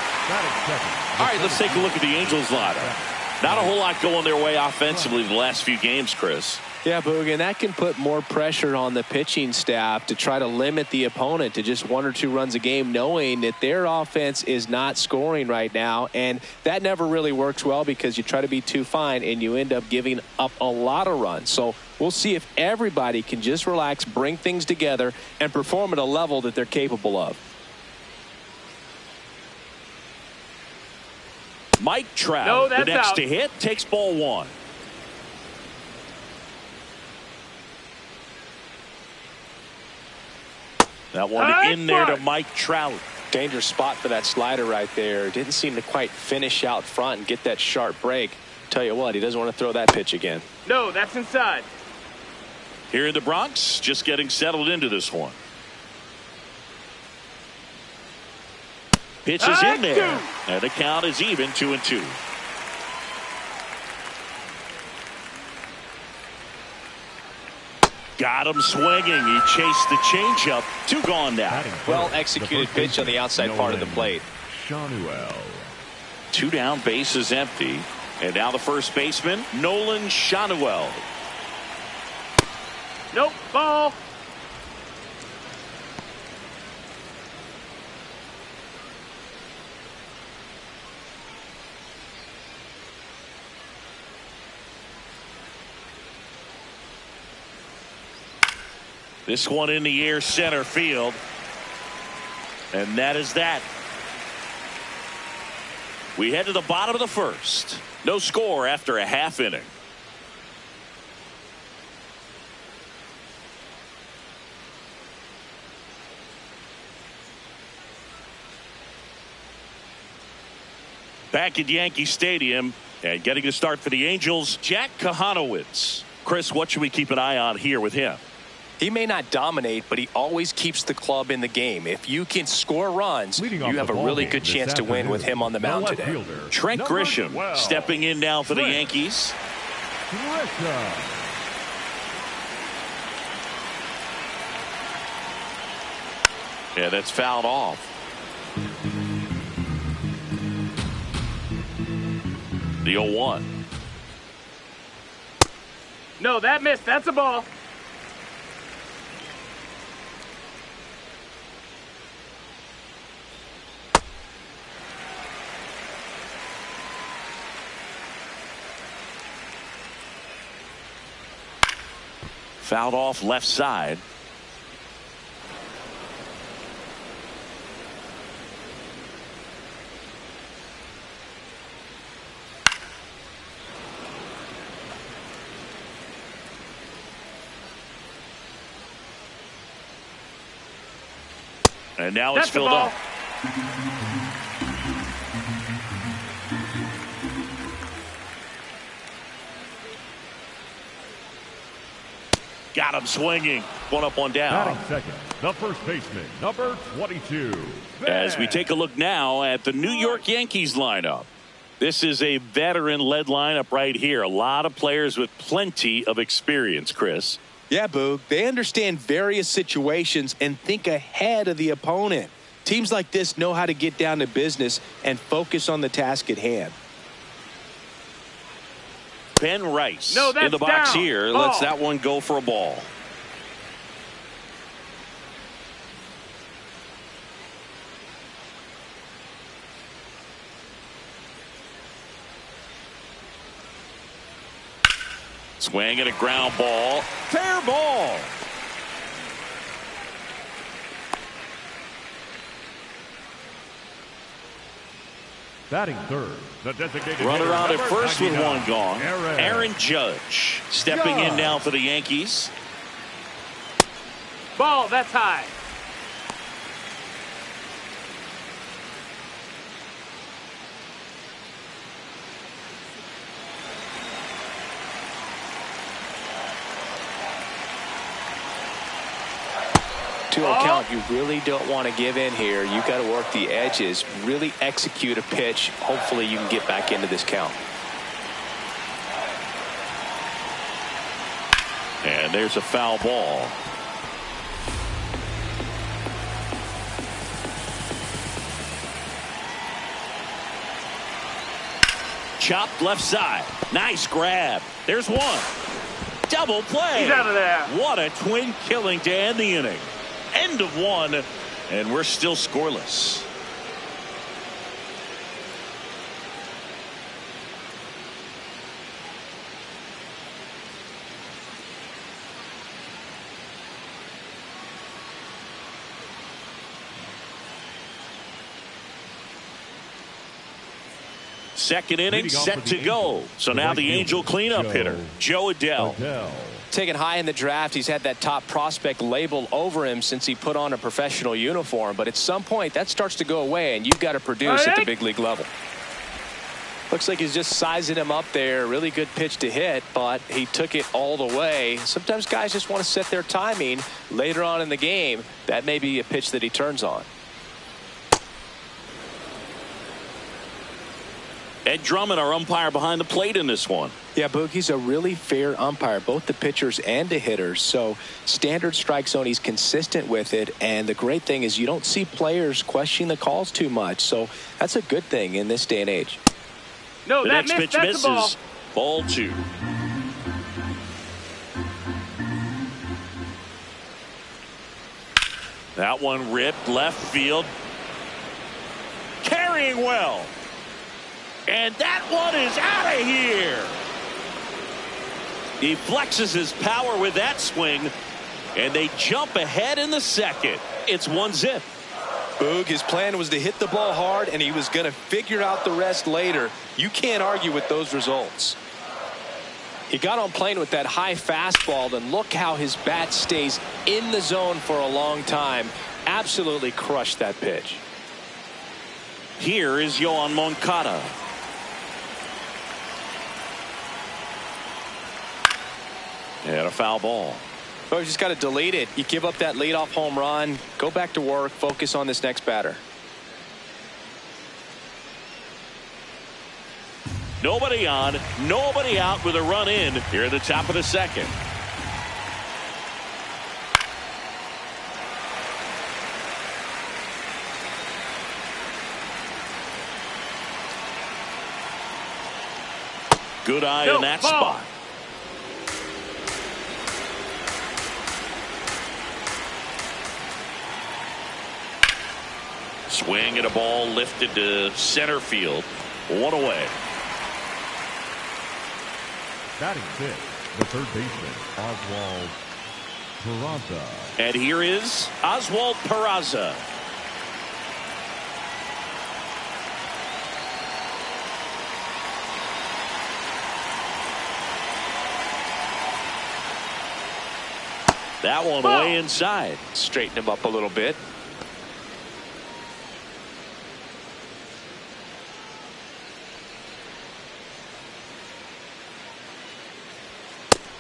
All right, let's take a look at the Angels lineup. Not a whole lot going their way offensively the last few games, Chris. Yeah, Boog, and that can put more pressure on the pitching staff to try to limit the opponent to just 1 or 2 runs a game, knowing that their offense is not scoring right now. And that never really works well because you try to be too fine and you end up giving up a lot of runs. So we'll see if everybody can just relax, bring things together, and perform at a level that they're capable of. Mike Trout, the next out. to hit, takes ball 1. That one in there to Mike Trout. Dangerous spot for that slider right there. Didn't seem to quite finish out front and get that sharp break. Tell you what, he doesn't want to throw that pitch again. No, that's inside. Here in the Bronx, just getting settled into this one. Pitch is in there. And the count is even, 2-2. Got him swinging. He chased the changeup. 2 gone now. Well executed pitch on the outside part of the plate. 2 down, bases empty. And now the first baseman, Nolan Shanuel. Nope, ball. This one in the air, center field. And that is that. We head to the bottom of the first. No score after a half inning. Back at Yankee Stadium and getting to start for the Angels, Jack Kahanowitz. Chris, what should we keep an eye on here with him? He may not dominate, but he always keeps the club in the game. If you can score runs, you have a really good chance to win with him on the mound today. Trent Grisham stepping in now for the Yankees. Yeah, that's fouled off. The 0-1. No, that missed. That's a ball. Fouled off left side. And now it's filled up. Got him swinging. One up, one down. Batting second, the first baseman, number 22. As we take a look now at the New York Yankees lineup. This is a veteran-led lineup right here. A lot of players with plenty of experience, Chris. Yeah, Boog. They understand various situations and think ahead of the opponent. Teams like this know how to get down to business and focus on the task at hand. Ben Rice no, in the box down. here. Ball. Lets that one go for a ball. Swing and a ground ball. Fair ball. Batting third, the designated runner hitter, out at number first with 99, one gone. Aaron Judge stepping in now for the Yankees. Ball, that's high. 2-0 count, you really don't want to give in here. You've got to work the edges, really execute a pitch. Hopefully you can get back into this count. And there's a foul ball. Chopped left side. Nice grab. There's one. Double play. He's out of there. What a twin killing to end the inning. End of one, and we're still scoreless. Second inning set to go. So now the Angel cleanup hitter, Joe Adell. Taken high in the draft, he's had that top prospect label over him since he put on a professional uniform. But at some point, that starts to go away, and you've got to produce at the big league level. Looks like he's just sizing him up there. Really good pitch to hit, but he took it all the way. Sometimes guys just want to set their timing later on in the game. That may be a pitch that he turns on. Ed Drummond, our umpire behind the plate in this one. Yeah, Boog, he's a really fair umpire, both the pitchers and the hitters. So standard strike zone, he's consistent with it. And the great thing is you don't see players question the calls too much. So that's a good thing in this day and age. No, The that next missed. pitch That's a ball. misses. Ball 2. That one ripped left field. Carrying well. And that one is out of here. He flexes his power with that swing, and they jump ahead in the second. It's 1-0. Boog, his plan was to hit the ball hard, and he was going to figure out the rest later. You can't argue with those results. He got on plane with that high fastball, and look how his bat stays in the zone for a long time. Absolutely crushed that pitch. Here is Yoan Moncada. And a foul ball. Oh, you just got to delete it. You give up that leadoff home run. Go back to work. Focus on this next batter. Nobody on, nobody out with a run in here at the top of the second. Good eye in that spot. Swing at a ball lifted to center field. One away. Batting fifth, the third baseman, Oswald Peraza. And here is Oswald Peraza. That one way inside. Straighten him up a little bit.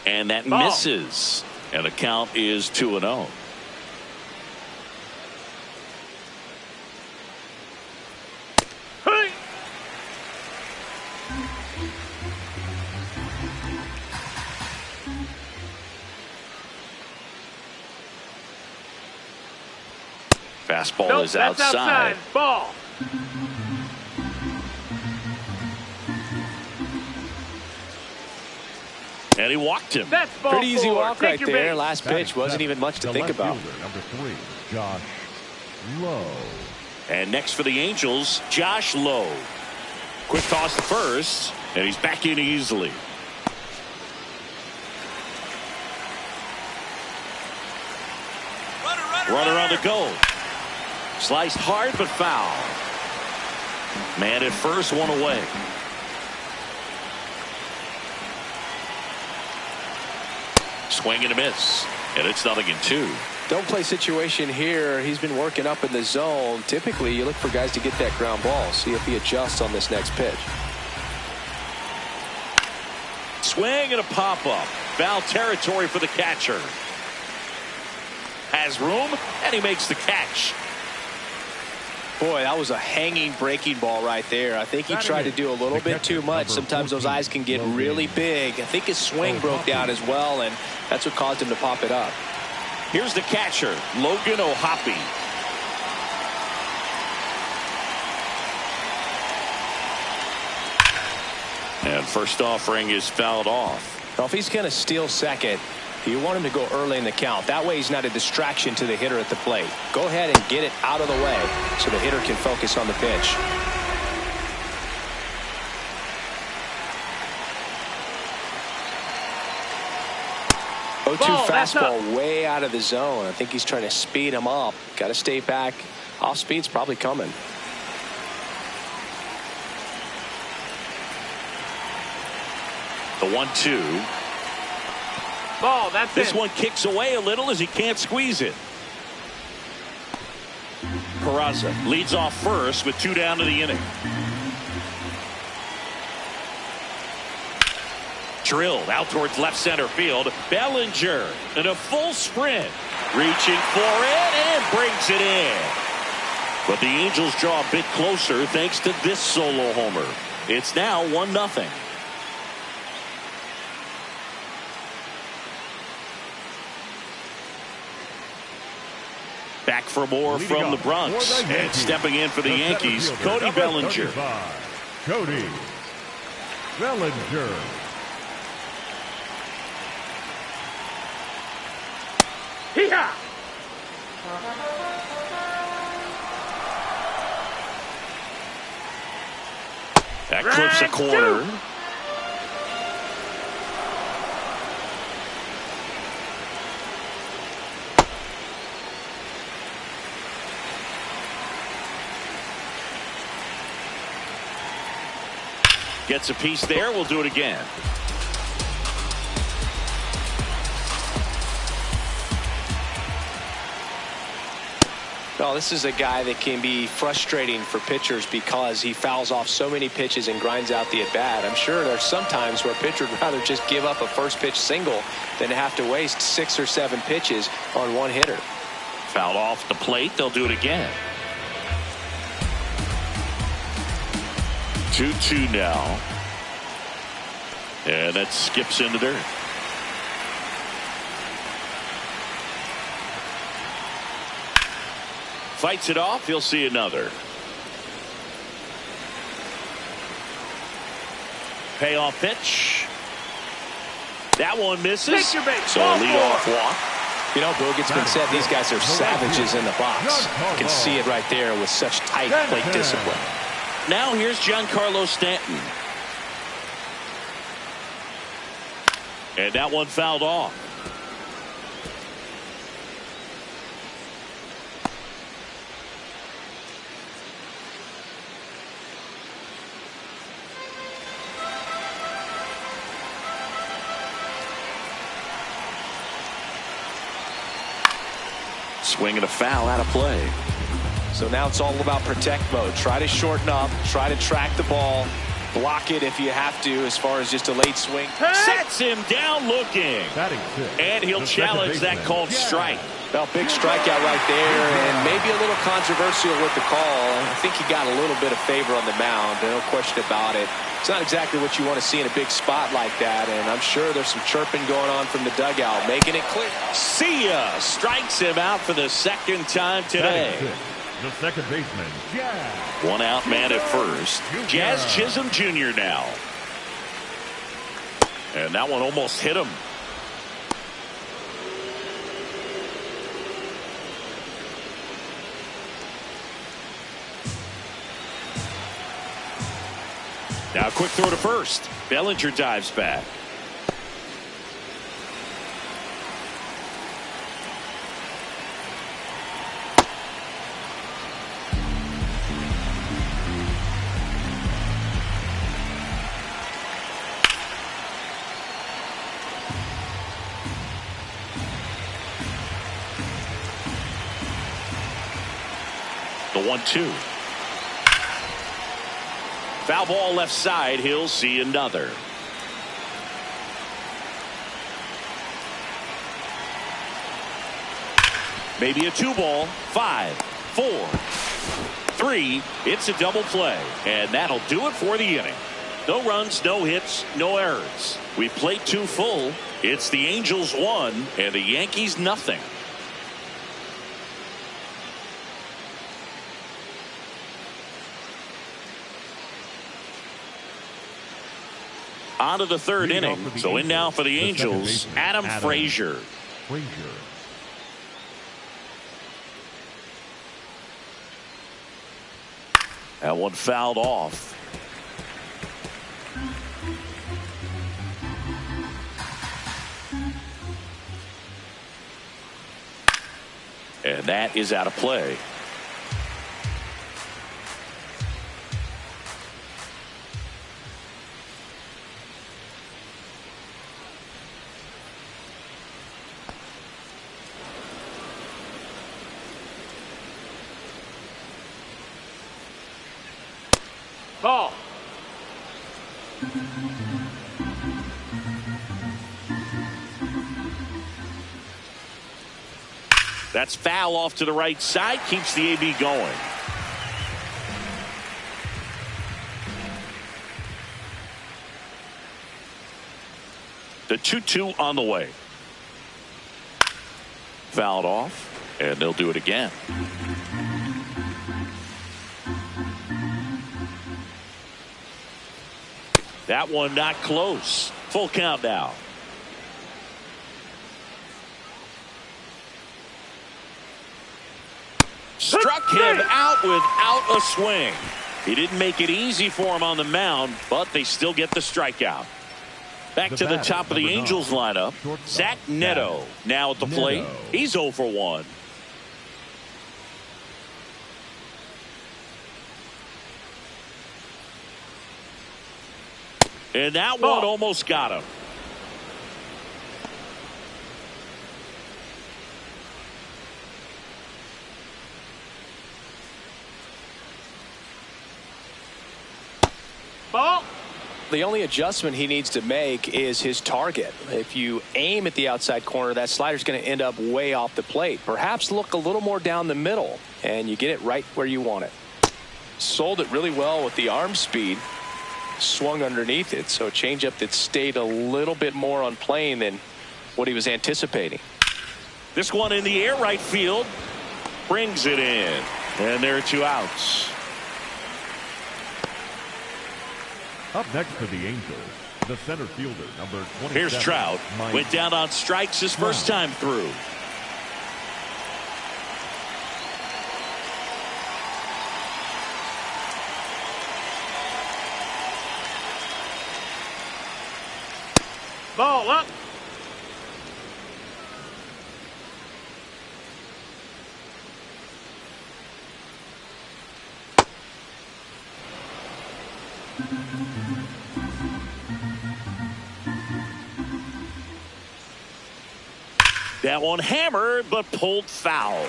And that misses. And the count is 2-0. Fastball is outside. Ball. And he walked him. That's ball. Pretty easy walk right there. Base. Last pitch wasn't even much to think about. Number 3, Josh Lowe. And next for the Angels, Josh Lowe. Quick toss to first, and he's back in easily. Runner on the go. Sliced hard but foul. Man at first, one away. Swing and a miss. And it's 0-2. Don't play situation here. He's been working up in the zone. Typically, you look for guys to get that ground ball. See if he adjusts on this next pitch. Swing and a pop-up. Foul territory for the catcher. has room, and he makes the catch. Boy, that was a hanging breaking ball right there. I think he tried to do a little bit too much. Sometimes those eyes can get really big. I think his swing broke down as well, and that's what caused him to pop it up. Here's the catcher, Logan O'Hoppe. And first offering is fouled off. Now, if he's going to steal second, you want him to go early in the count. That way he's not a distraction to the hitter at the plate. Go ahead and get it out of the way so the hitter can focus on the pitch. 0-2 fastball way out of the zone. I think he's trying to speed him up. Got to stay back. Off speed's probably coming. The 1-2. Ball, that's This it. one kicks away a little as he can't squeeze it. Peraza leads off first with 2 down to the inning. Drilled out towards left center field. Bellinger in a full sprint. Reaching for it and brings it in. But the Angels draw a bit closer thanks to this solo homer. It's now 1-0. Back for more from the Bronx. And stepping in for the Yankees, Cody Bellinger. Cody Bellinger. Hee-haw! That clips a corner. Gets a piece there. We'll do it again. Well, this is a guy that can be frustrating for pitchers because he fouls off so many pitches and grinds out the at-bat. I'm sure there's some times where a pitcher would rather just give up a first pitch single than to have to waste 6 or 7 pitches on one hitter. Fouled off the plate. They'll do it again. 2-2 now. And that skips into dirt. Fights it off. He'll see another. Payoff pitch. That one misses. Take your bait. So a leadoff walk. You know, Boog, it's been said these guys are savages in the box. You can see it right there with such tight plate discipline. Now here's Giancarlo Stanton. And that one fouled off. Swing and a foul out of play. So now it's all about protect mode. Try to shorten up, try to track the ball, block it if you have to as far as just a late swing. Sets him down looking. And he'll challenge that called strike. Well, big strikeout right there, and maybe a little controversial with the call. I think he got a little bit of favor on the mound, no question about it. It's not exactly what you want to see in a big spot like that, and I'm sure there's some chirping going on from the dugout, making it clear. See ya! Strikes him out for the second time today. The second baseman, Jazz. One out man at first. Jazz Chisholm Jr. now. And that one almost hit him. Now a quick throw to first. Bellinger dives back. The 1-2. Foul ball left side. He'll see another. Maybe a 2-ball. 5, 4, 3. It's a double play. And that'll do it for the inning. No runs, no hits, no errors. We played 2 full. It's the Angels 1 and the Yankees nothing. On to the 3rd inning. So in now for the Angels, Adam Frazier. That one fouled off. And that is out of play. Ball. That's foul off to the right side. Keeps the AB going. The 2-2 on the way. Fouled off, and they'll do it again. That one not close. Full count now. Struck him out without a swing. He didn't make it easy for him on the mound, but they still get the strikeout. Back to the top of the Angels lineup. Zach Neto now at the plate. He's 0 for 1. And that one almost got him. Ball. The only adjustment he needs to make is his target. If you aim at the outside corner, that slider's going to end up way off the plate. Perhaps look a little more down the middle, and you get it right where you want it. Sold it really well with the arm speed. Swung underneath it, so a changeup that stayed a little bit more on plane than what he was anticipating. This one in the air, right field. Brings it in. And there are 2 outs. Up next for the Angels, the center fielder, number 27. Here's Trout. Went down on strikes his first time through. Ball up. That one hammered, but pulled foul.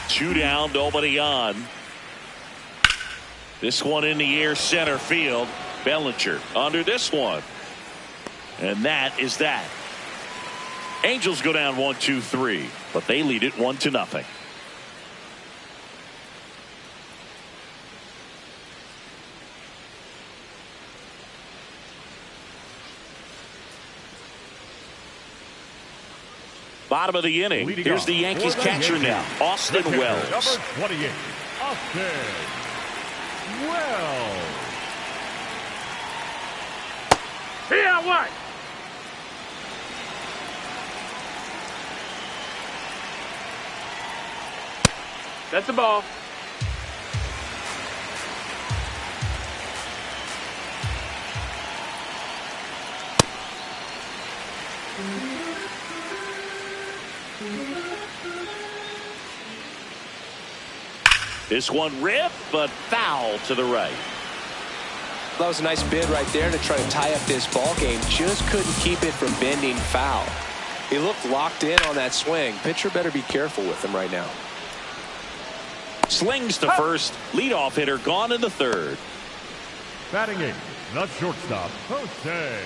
2 down, nobody on. This one in the air, center field. Bellinger under this one. And that is that. Angels go down 1-2-3, but they lead it 1-0. Bottom of the inning. Here's the Yankees catcher now, Austin Wells. Number 28, Austin Wells. Here, what? That's the ball. This one ripped, but foul to the right. That was a nice bid right there to try to tie up this ball game. Just couldn't keep it from bending foul. He looked locked in on that swing. Pitcher better be careful with him right now. Slings to first. Leadoff hitter gone in the third. Batting 8, the shortstop, Jose.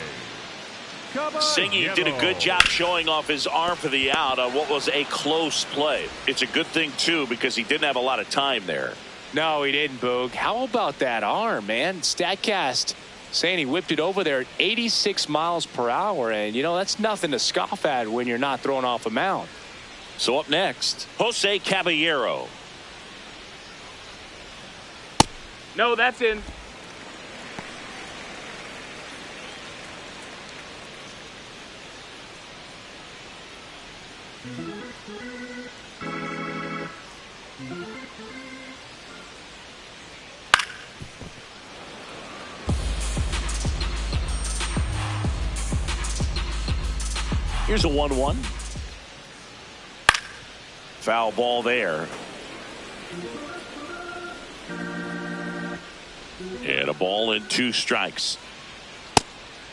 Singy did a good job showing off his arm for the out on what was a close play. It's a good thing, too, because he didn't have a lot of time there. No, he didn't, Boog. How about that arm, man? StatCast saying he whipped it over there at 86 miles per hour. And, you know, that's nothing to scoff at when you're not throwing off a mound. So up next, Jose Caballero. No, that's in. Here's a 1-1. Foul ball there. And a ball and 2 strikes.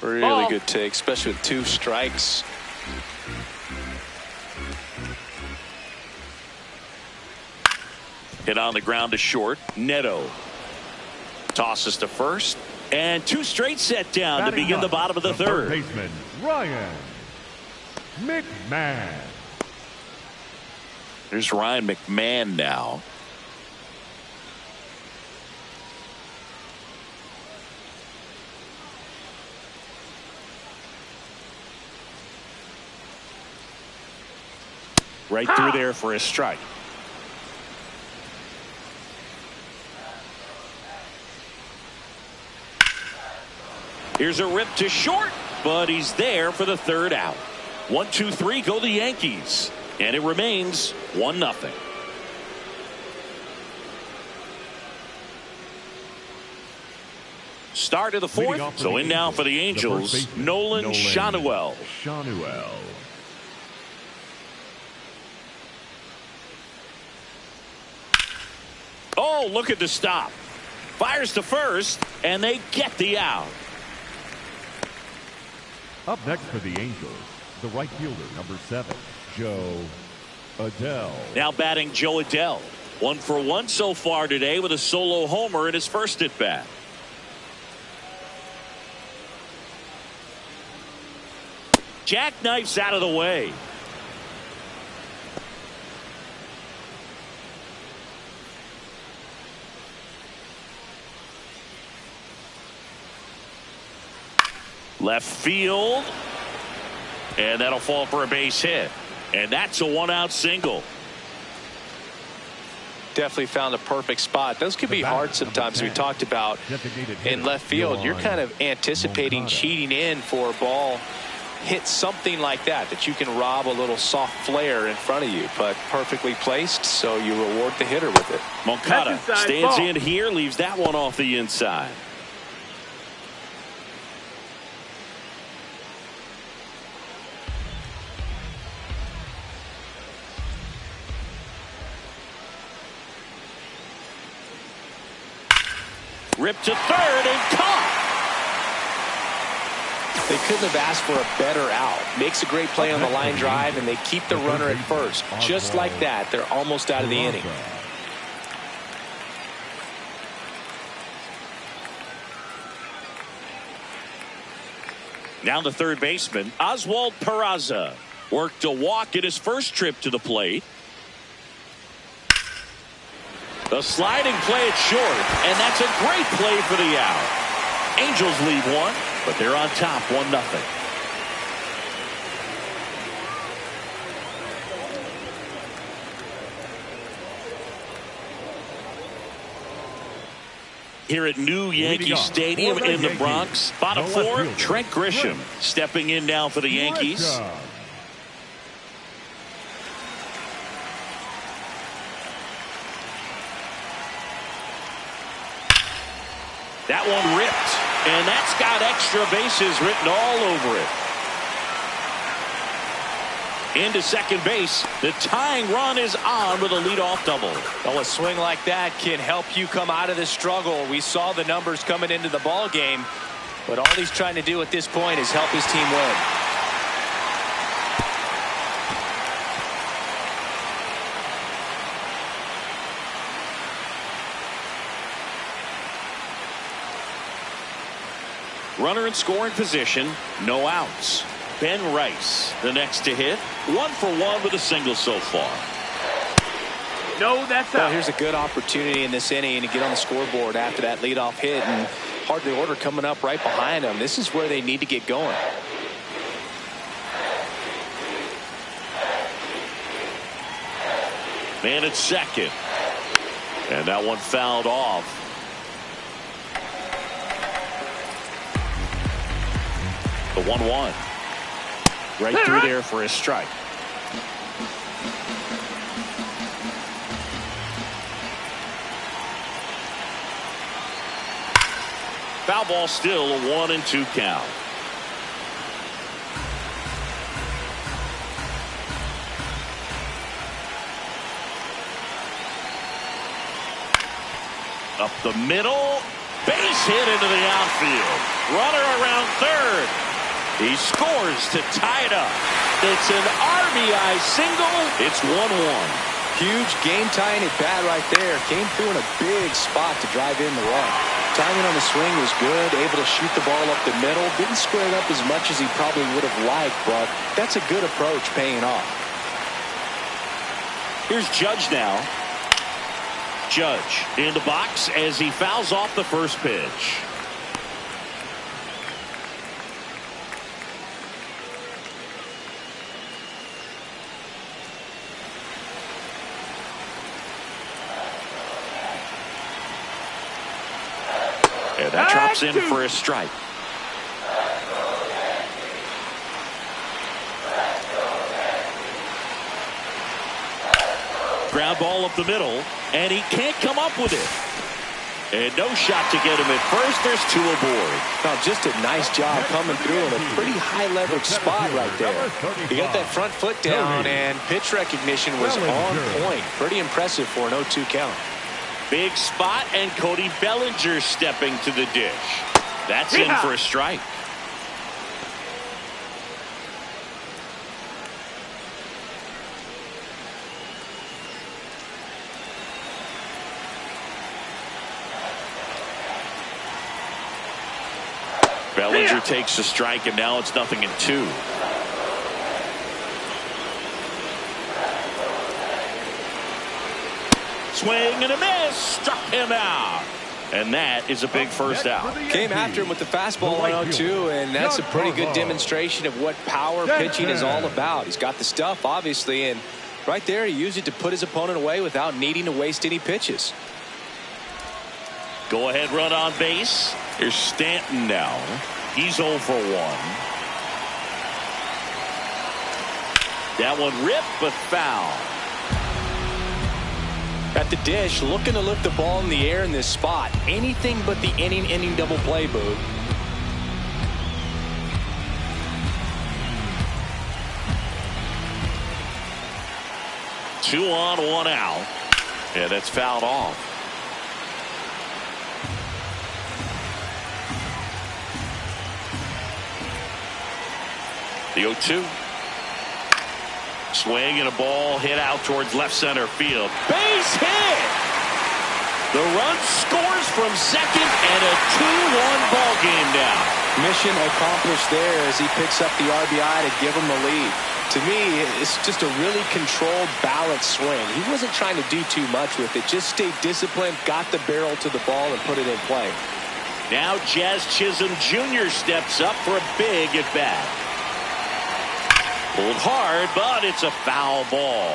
Really good take, especially with 2 strikes. Hit on the ground to short. Neto tosses to first. And 2 straight set down to begin the bottom of the third. Baseman Ryan McMahon. There's Ryan McMahon now. Right through there for a strike. Here's a rip to short, but he's there for the third out. 1-2-3 go the Yankees, and it remains 1-0. Start of the fourth, so in now for the Angels, Nolan Schanuel. Oh, look at the stop. Fires to first, and they get the out. Up next for the Angels, the right fielder, number 7, Joe Adell. Now batting Joe Adell. 1 for 1 so far today with a solo homer in his first at bat. Jackknifes out of the way. Left field. And that'll fall for a base hit. And that's a 1-out single. Definitely found a perfect spot. Those can be hard sometimes. We talked about in left field. You're kind of anticipating cheating in for a ball. Hit something like that you can rob a little soft flare in front of you, but perfectly placed, so you reward the hitter with it. Moncada stands in here, leaves that one off the inside. Ripped to third and caught. They couldn't have asked for a better out. Makes a great play on the line drive, and they keep the runner at first. Just like that, they're almost out of the inning. Now the third baseman, Oswald Peraza, worked a walk in his first trip to the plate. The sliding play at short, and that's a great play for the out. Angels lead 1, but they're on top 1-0. Here at New Yankee Stadium in the Bronx, bottom 4, Trent Grisham stepping in now for the Yankees. That one ripped, and that's got extra bases written all over it. Into second base, the tying run is on with a leadoff double. Well, a swing like that can help you come out of this struggle. We saw the numbers coming into the ball game, but all he's trying to do at this point is help his team win. Runner in scoring position, no outs. Ben Rice, the next to hit. 1 for 1 with a single so far. No, that's well, out. Here's a good opportunity in this inning to get on the scoreboard after that leadoff hit, and hardly order coming up right behind them. This is where they need to get going. Man at second. And that one fouled off. The 1-1. Right through there for a strike. Foul ball still, a 1-2 count. Up the middle, base hit into the outfield. Runner around third. He scores to tie it up. It's an RBI single. It's 1-1. Huge game-tying at bat right there. Came through in a big spot to drive in the run. Timing on the swing was good. Able to shoot the ball up the middle. Didn't square it up as much as he probably would have liked, but that's a good approach paying off. Here's Judge now. Judge in the box as he fouls off the first pitch. And that drops in for a strike. Ground ball up the middle, and he can't come up with it. And no shot to get him at first. There's 2 aboard. Now, just a nice job coming through in a pretty high leverage spot right there. He got that front foot down, and pitch recognition was on point. Pretty impressive for an 0-2 count. Big spot, and Cody Bellinger stepping to the dish. That's in for a strike. Bellinger takes a strike, and now it's 0-2. Swing and a miss. Struck him out. And that is a big first out. Came after him with the fastball on 0-2, and that's a pretty good demonstration of what power pitching is all about. He's got the stuff, obviously, and right there he used it to put his opponent away without needing to waste any pitches. Go ahead run on base. Here's Stanton now. He's 0 for 1. That one ripped, but foul. At the dish, looking to lift the ball in the air in this spot. Anything but the inning double play, Boog. Two on, 1 out. And that's fouled off. The 0-2. Swing and a ball hit out towards left center field. Base hit! The run scores from second, and a 2-1 ball game now. Mission accomplished there as he picks up the RBI to give him the lead. To me, it's just a really controlled, balanced swing. He wasn't trying to do too much with it. Just stayed disciplined, got the barrel to the ball, and put it in play. Now Jazz Chisholm Jr. steps up for a big at bat. Pulled hard, but it's a foul ball.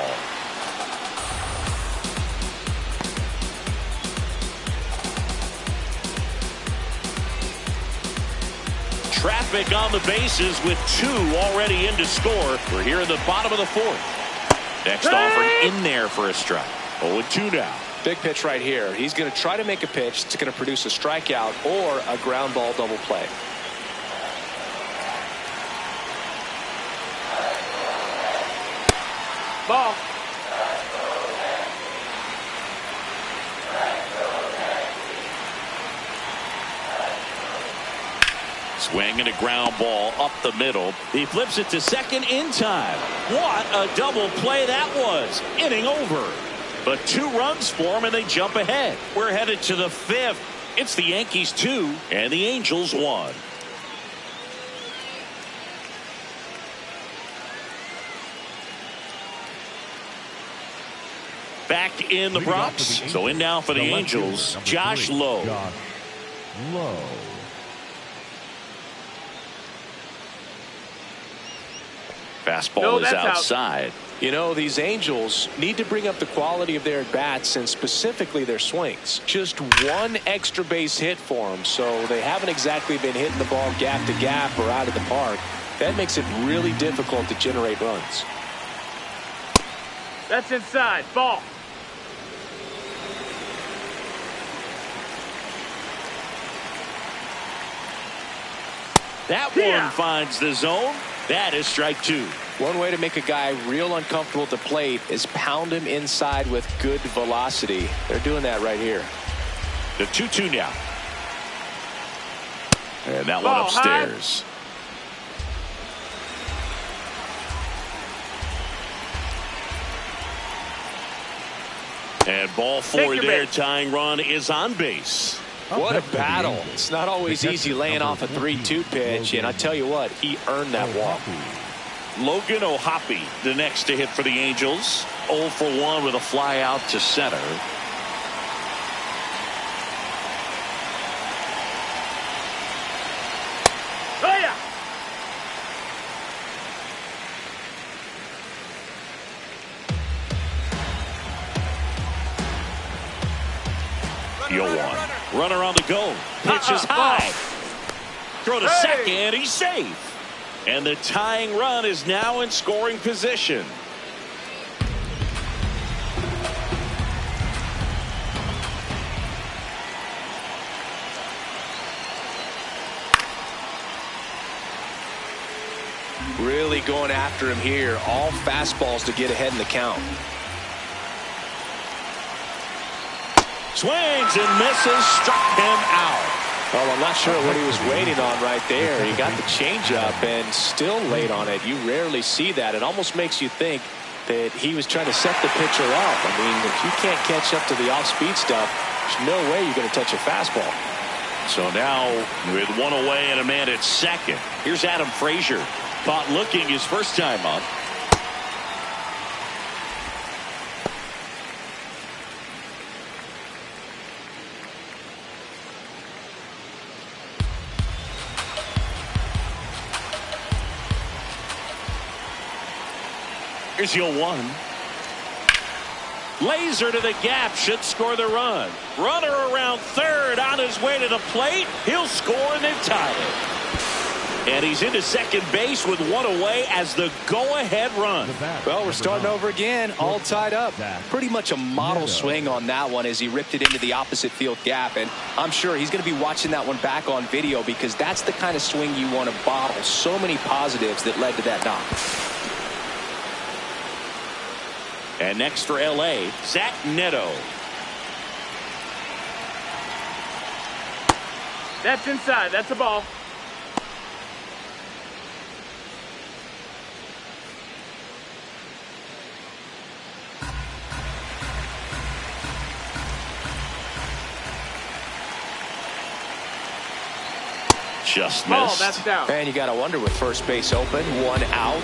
Traffic on the bases with 2 already in to score. We're here in the bottom of the 4th. Next offering in there for a strike. 0-2 now. Big pitch right here. He's going to try to make a pitch that's going to produce a strikeout or a ground ball double play. Ball. Swing and a ground ball up the middle. He flips it to second in time. What a double play that was. Inning over. But 2 runs for him, and they jump ahead. We're headed to the 5th. It's the Yankees 2 and the Angels 1. back in the Bronx. So in now for the Angels, Josh Lowe. Josh Lowe. Fastball is outside. You know, these Angels need to bring up the quality of their at-bats and specifically their swings. Just one extra base hit for them, so they haven't exactly been hitting the ball gap to gap or out of the park. That makes it really difficult to generate runs. That's inside. Ball. That one finds the zone. That is strike two. One way to make a guy real uncomfortable at the plate is pound him inside with good velocity. They're doing that right here. The 2-2 now. And that one upstairs. And ball four there. Tying run is on base. What a battle. It's not always easy laying off a 3-2 pitch, and I tell you what, he earned that walk. Logan O'Hoppe, the next to hit for the Angels. 0 for 1 with a fly out to center. Oh, yeah. 0-1. Runner on the go. Pitch is high. Throw to second. He's safe. And the tying run is now in scoring position. Really going after him here. All fastballs to get ahead in the count. Swings and misses. Struck him out. Well, I'm not sure what he was waiting on right there. He got the changeup and still late on it. You rarely see that. It almost makes you think that he was trying to set the pitcher up. I mean, if you can't catch up to the off-speed stuff, there's no way you're going to touch a fastball. So now with one away and a man at second. Here's Adam Frazier. Caught looking his first time up. Here's 0-1. Laser to the gap, should score the run. Runner around third on his way to the plate. He'll score and then tie it. And he's into second base with one away as the go-ahead run. Well, we're starting over again, all tied up. Pretty much a model swing on that one as he ripped it into the opposite field gap. And I'm sure he's going to be watching that one back on video because that's the kind of swing you want to bottle. So many positives that led to that knock. And next for L.A., Zach Neto. That's inside. That's a ball. Just ball, missed. that's down. And you got to wonder with first base open, one out.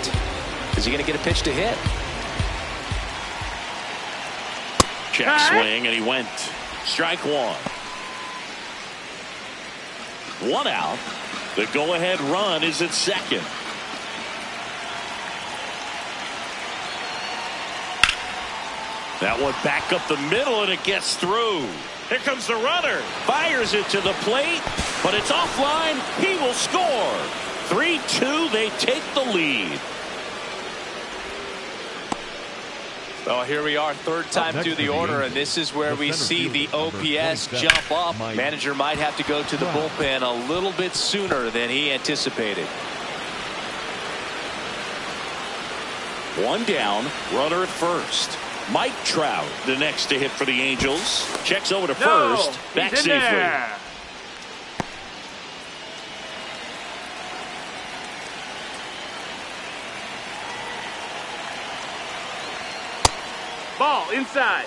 Is he going to get a pitch to hit? Check swing, and he went. Strike one. One out. The go-ahead run is at second. That one back up the middle, and it gets through. Here comes the runner. Fires it to the plate, but it's offline. He will score. 3-2, they take the lead. Well, here we are, third time through the order, and this is where we see the OPS jump up. Manager might have to go to the bullpen a little bit sooner than he anticipated. One down, runner at first. Mike Trout, the next to hit for the Angels. Checks over to first, back safely. There. Ball inside.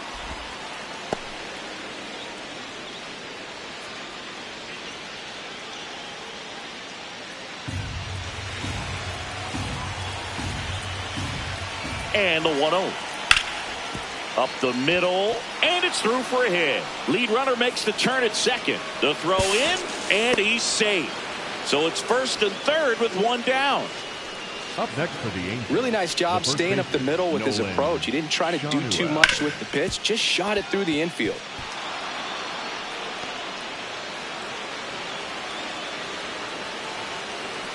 And the 1-0. Up the middle, and it's through for a hit. Lead runner makes the turn at second. The throw in, and he's safe. So it's first and third with one down. Up next for the Yankees. Really nice job staying up the middle with his approach. He didn't try to do too much with the pitch, just shot it through the infield.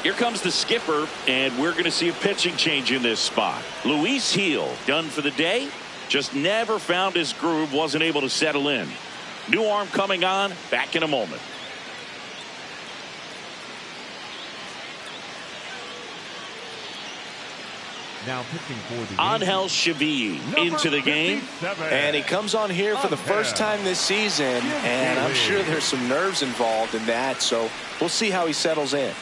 Here comes the skipper, and we're going to see a pitching change in this spot. Luis Heel, done for the day. Just never found his groove, wasn't able to settle in. New arm coming on, back in a moment. Now pitching for the Angel Chivy into the game. And he comes on here for the first time this season, and I'm sure there's some nerves involved in that, so we'll see how he settles in.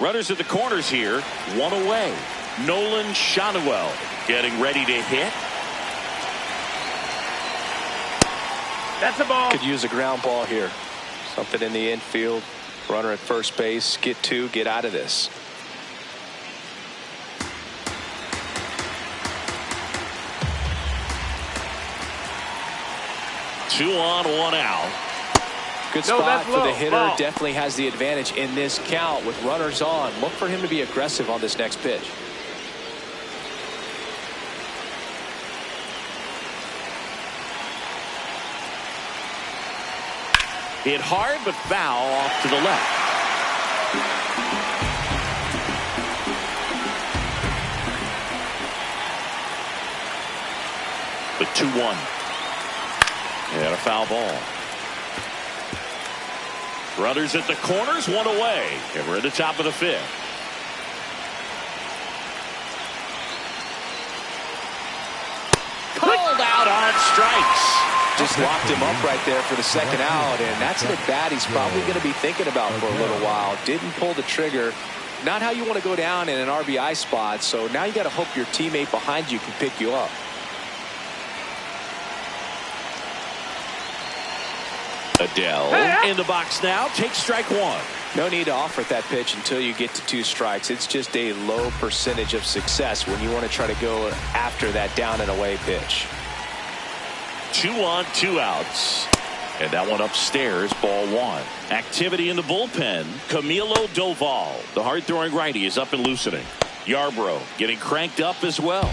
Runners at the corners here, one away. Nolan Schanuel getting ready to hit. That's a ball. Could use a ground ball here. Something in the infield. Runner at first base. Get two. Get out of this. Two on, one out. Good spot for the hitter. Definitely has the advantage in this count with runners on. Look for him to be aggressive on this next pitch. Hit hard but foul off to the left. The 2-1. And a foul ball. Runners at the corners, one away. And we're at the top of the fifth. Called out on strikes. Just locked him up right there for the second out, and that's an at-bat he's probably going to be thinking about for a little while. Didn't pull the trigger. Not how you want to go down in an RBI spot, so now you got to hope your teammate behind you can pick you up. Adele in the box now. Takes strike one. No need to offer that pitch until you get to 2 strikes. It's just a low percentage of success when you want to try to go after that down and away pitch. 2 on, 2 outs. And that one upstairs, ball 1. Activity in the bullpen. Camilo Doval, the hard-throwing righty, is up and loosening. Yarbrough getting cranked up as well.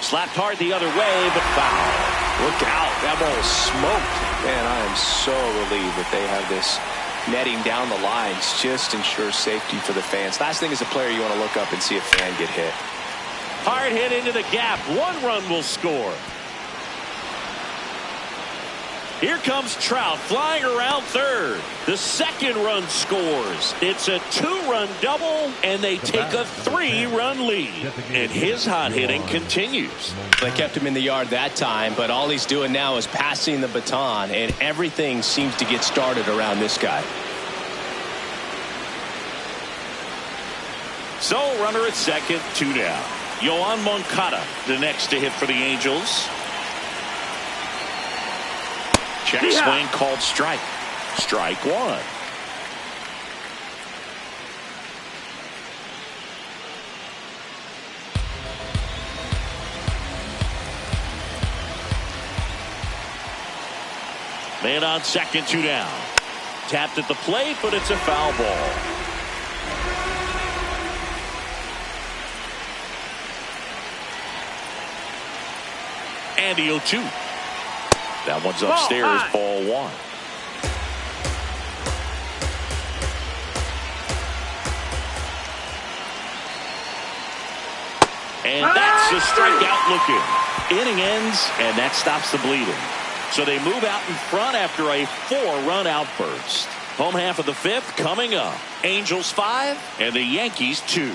Slapped hard the other way, but foul. Look out. That ball is smoked. Man, I am so relieved that they have this netting down the lines. Just ensures safety for the fans. Last thing as a player, you want to look up and see a fan get hit. Hard hit into the gap. 1 run will score. Here comes Trout flying around third. The second run scores. It's a 2-run double, and they take a 3-run lead. And his hot hitting continues. They kept him in the yard that time, but all he's doing now is passing the baton, and everything seems to get started around this guy. So runner at second, 2 down. Yoan Moncada, the next to hit for the Angels. Check swing called strike. Strike 1. Man on second, 2 down. Tapped at the plate, but it's a foul ball. And the 0-2. That one's upstairs, ball 1. And that's a strikeout looking. Inning ends, and that stops the bleeding. So they move out in front after a 4-run outburst. Home half of the 5th coming up. Angels 5 and the Yankees 2.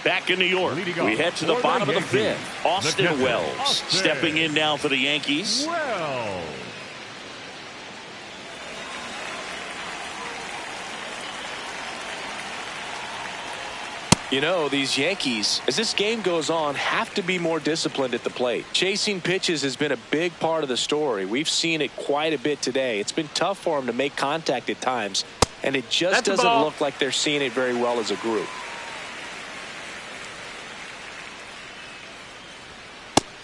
Back in New York, we head to the bottom of the 5th. Austin Wells stepping in now for the Yankees. You know, these Yankees, as this game goes on, have to be more disciplined at the plate. Chasing pitches has been a big part of the story. We've seen it quite a bit today. It's been tough for them to make contact at times, and it just doesn't look like they're seeing it very well as a group.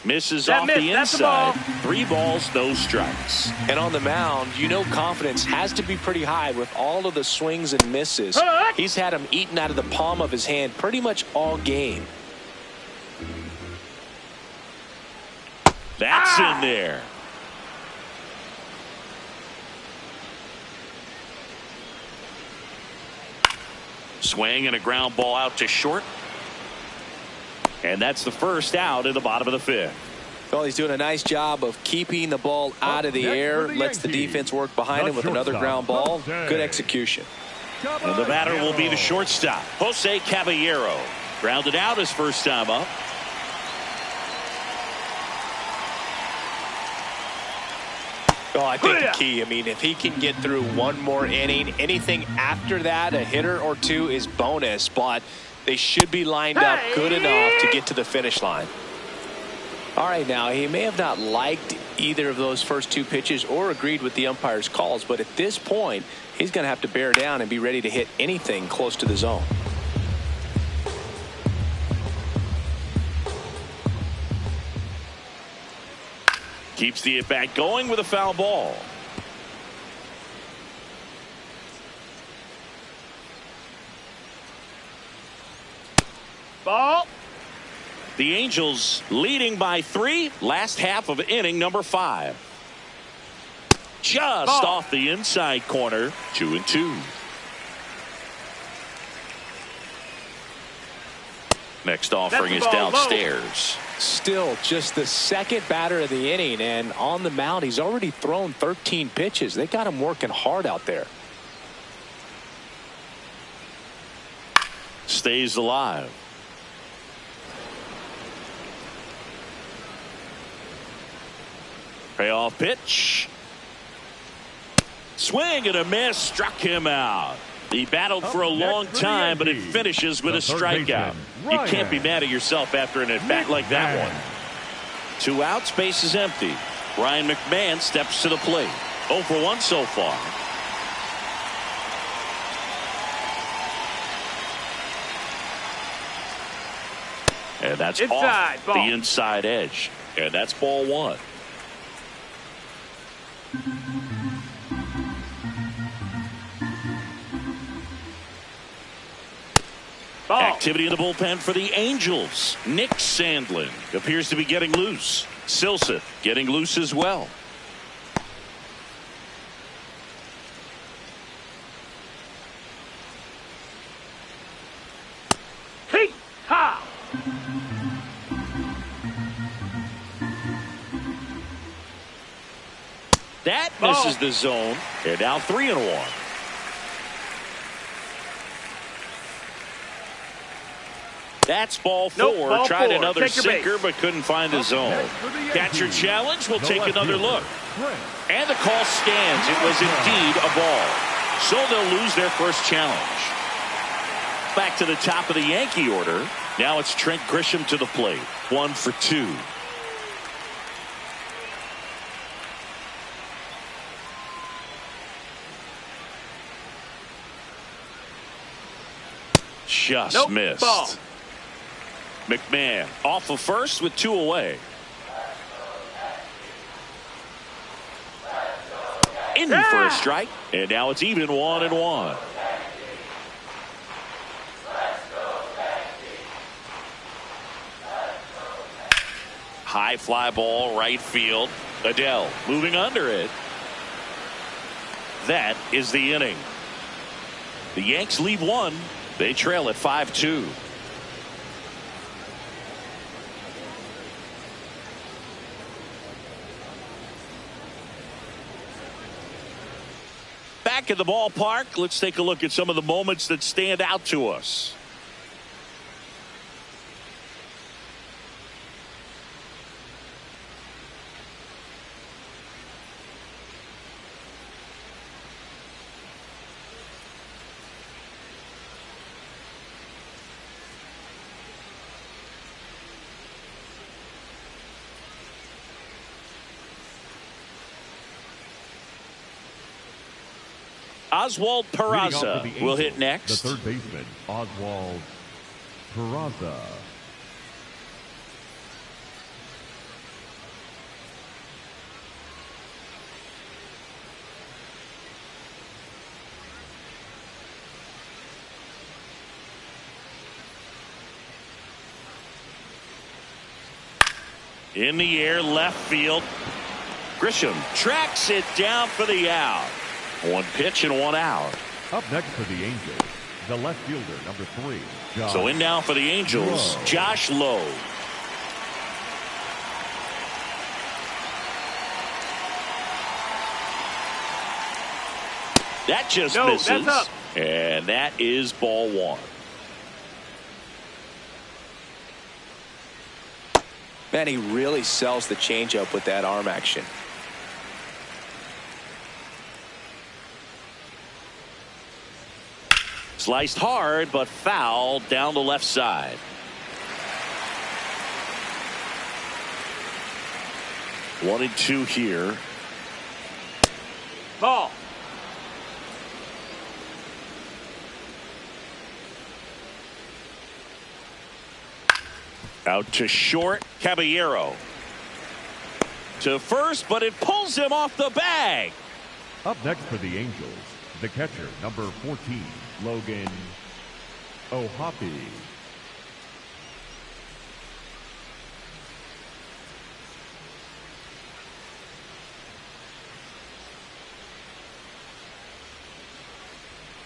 Misses off the inside. 3 balls, no strikes. And on the mound, you know confidence has to be pretty high with all of the swings and misses. He's had them eaten out of the palm of his hand pretty much all game. That's in there. Swing and a ground ball out to short. And that's the first out in the bottom of the 5th. Well, he's doing a nice job of keeping the ball out of the air. Lets the defense work behind him with another ground ball. Good execution. And the batter will be the shortstop, Jose Caballero. Grounded out his first time up. Well, I think the key, I mean, if he can get through one more inning, anything after that, a hitter or two is bonus, but they should be lined up good enough to get to the finish line. All right, now, he may have not liked either of those first 2 pitches or agreed with the umpire's calls, but at this point, he's going to have to bear down and be ready to hit anything close to the zone. Keeps the at-bat going with a foul ball. Ball. The Angels leading by 3. Last half of inning number 5. Just off the inside corner. 2-2. Next offering is downstairs. Still just the second batter of the inning, and on the mound he's already thrown 13 pitches. They got him working hard out there. Stays alive. Payoff pitch. Swing and a miss. Struck him out. He battled for a long time, but it finishes with a strikeout. You can't be mad at yourself after an at-bat like that one. 2 outs, base is empty. Ryan McMahon steps to the plate. 0 for 1 so far. And that's inside, off ball. the inside edge. And that's ball 1. Activity in the bullpen for the Angels. Nick Sandlin appears to be getting loose. Silseth getting loose as well. Hey, ha! That misses the zone. They're now 3-1. That's ball 4. Tried another sinker, but couldn't find the zone. Catcher challenge. We'll take another look. And the call stands. It was indeed a ball. So they'll lose their first challenge. Back to the top of the Yankee order. Now it's Trent Grisham to the plate. 1 for 2. Just missed. Ball. McMahon off of first with 2 away. In for a strike. And now it's even 1-1. High fly ball right field. Adele moving under it. That is the inning. The Yanks leave 1. They trail at 5-2. Back at the ballpark, let's take a look at some of the moments that stand out to us. Oswald Peraza will hit next. The third baseman, Oswald Peraza. In the air, left field. Grisham tracks it down for the out. One pitch and one out. Up next for the Angels, the left fielder, number 3. Josh So in now for the Angels, Lowe. Josh Lowe. That just misses. That's up. And that is ball 1. Man, he really sells the changeup with that arm action. Sliced hard, but foul down the left side. One and two here. Ball. Out to short, Caballero. To first, but it pulls him off the bag. Up next for the Angels, the catcher, number 14, Logan O'Hoppe.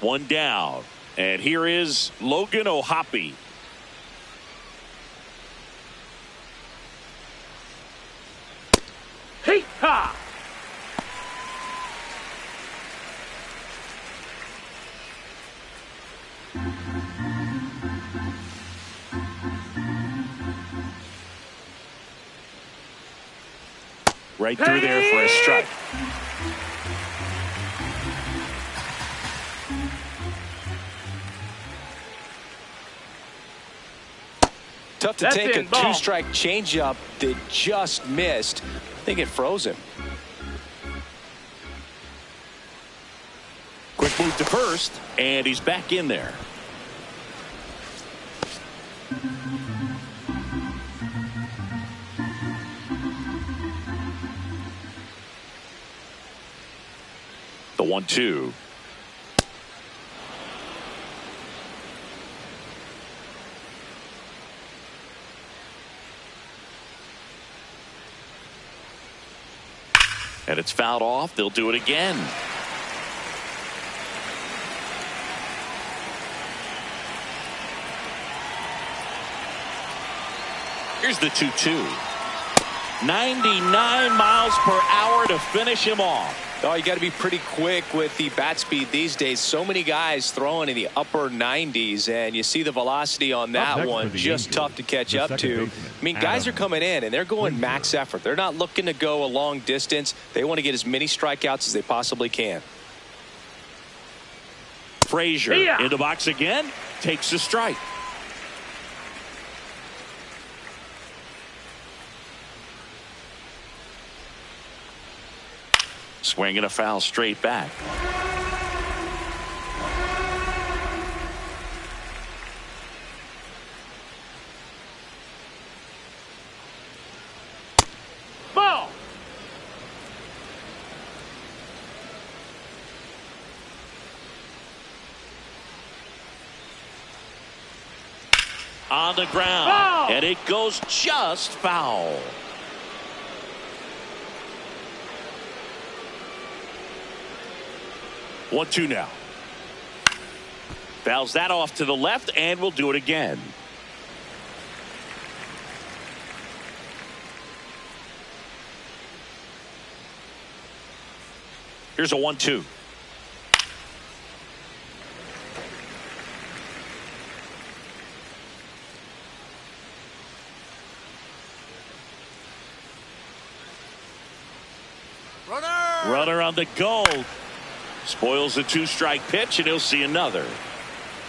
One down. And here is Logan O'Hoppe. Hey-ha! Right through there for a strike. Tough to That's take a in, ball. 2-strike changeup that just missed. I think it froze him. Quick move to first, and he's back in there. The 1-2. And it's fouled off. They'll do it again. Here's the 2-2. 99 miles per hour to finish him off. Oh, you got to be pretty quick with the bat speed these days. So many guys throwing in the upper 90s, and you see the velocity on that one. Just Angels, tough to catch the up second to. baseman, I mean, guys are Adam coming in, and they're going max effort. They're not looking to go a long distance. They want to get as many strikeouts as they possibly can. Frazier Yeah. in the box again. Takes the strike. Swinging a foul straight back. Ball. On the ground. Foul. And it goes just foul. One, two now. Fouls that off to the left, and we'll do it again. Here's a 1-2. Runner on the go. Spoils the 2-strike pitch, and he'll see another.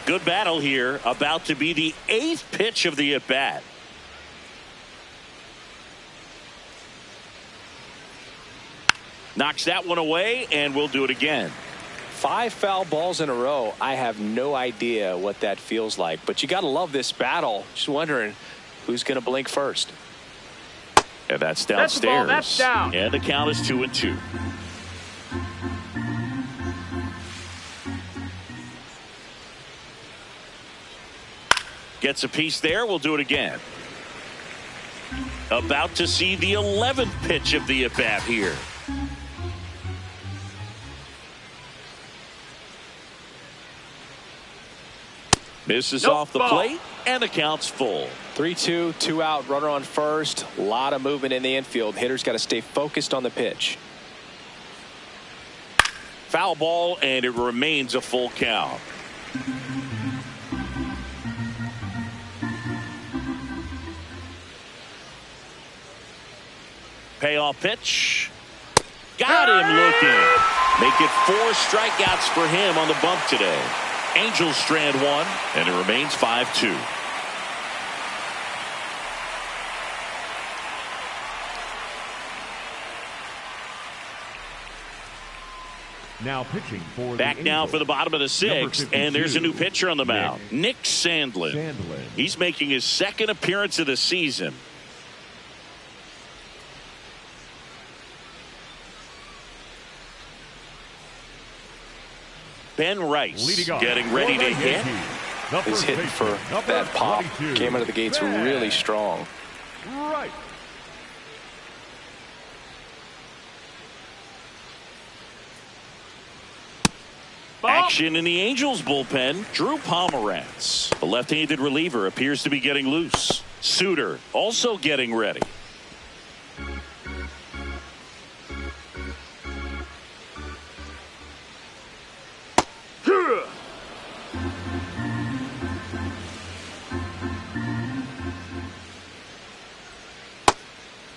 Good battle here. About to be the 8th pitch of the at-bat. Knocks that one away, and we'll do it again. 5 foul balls in a row. I have no idea what that feels like, but you got to love this battle. Just wondering who's going to blink first. And that's downstairs. That's down. And the count is 2-2. Gets a piece there. We'll do it again. About to see the 11th pitch of the at-bat here. Misses off the plate, and the count's full. 3-2, 2 out, runner on first. A lot of movement in the infield. Hitter's got to stay focused on the pitch. Foul ball, and it remains a full count. Payoff pitch. Got him looking. Make it 4 strikeouts for him on the bump today. Angels strand 1, and it remains 5-2. Now pitching for back the now Angels. for the bottom of the 6th, and there's a new pitcher on the mound. Nick Sandlin. Sandlin. He's making his 2nd appearance of the season. Ben Rice getting ready to hit. He's hitting for that pop. Came out of the gates really strong. Right. Action in the Angels bullpen. Drew Pomeranz, the left-handed reliever, appears to be getting loose. Suter also getting ready.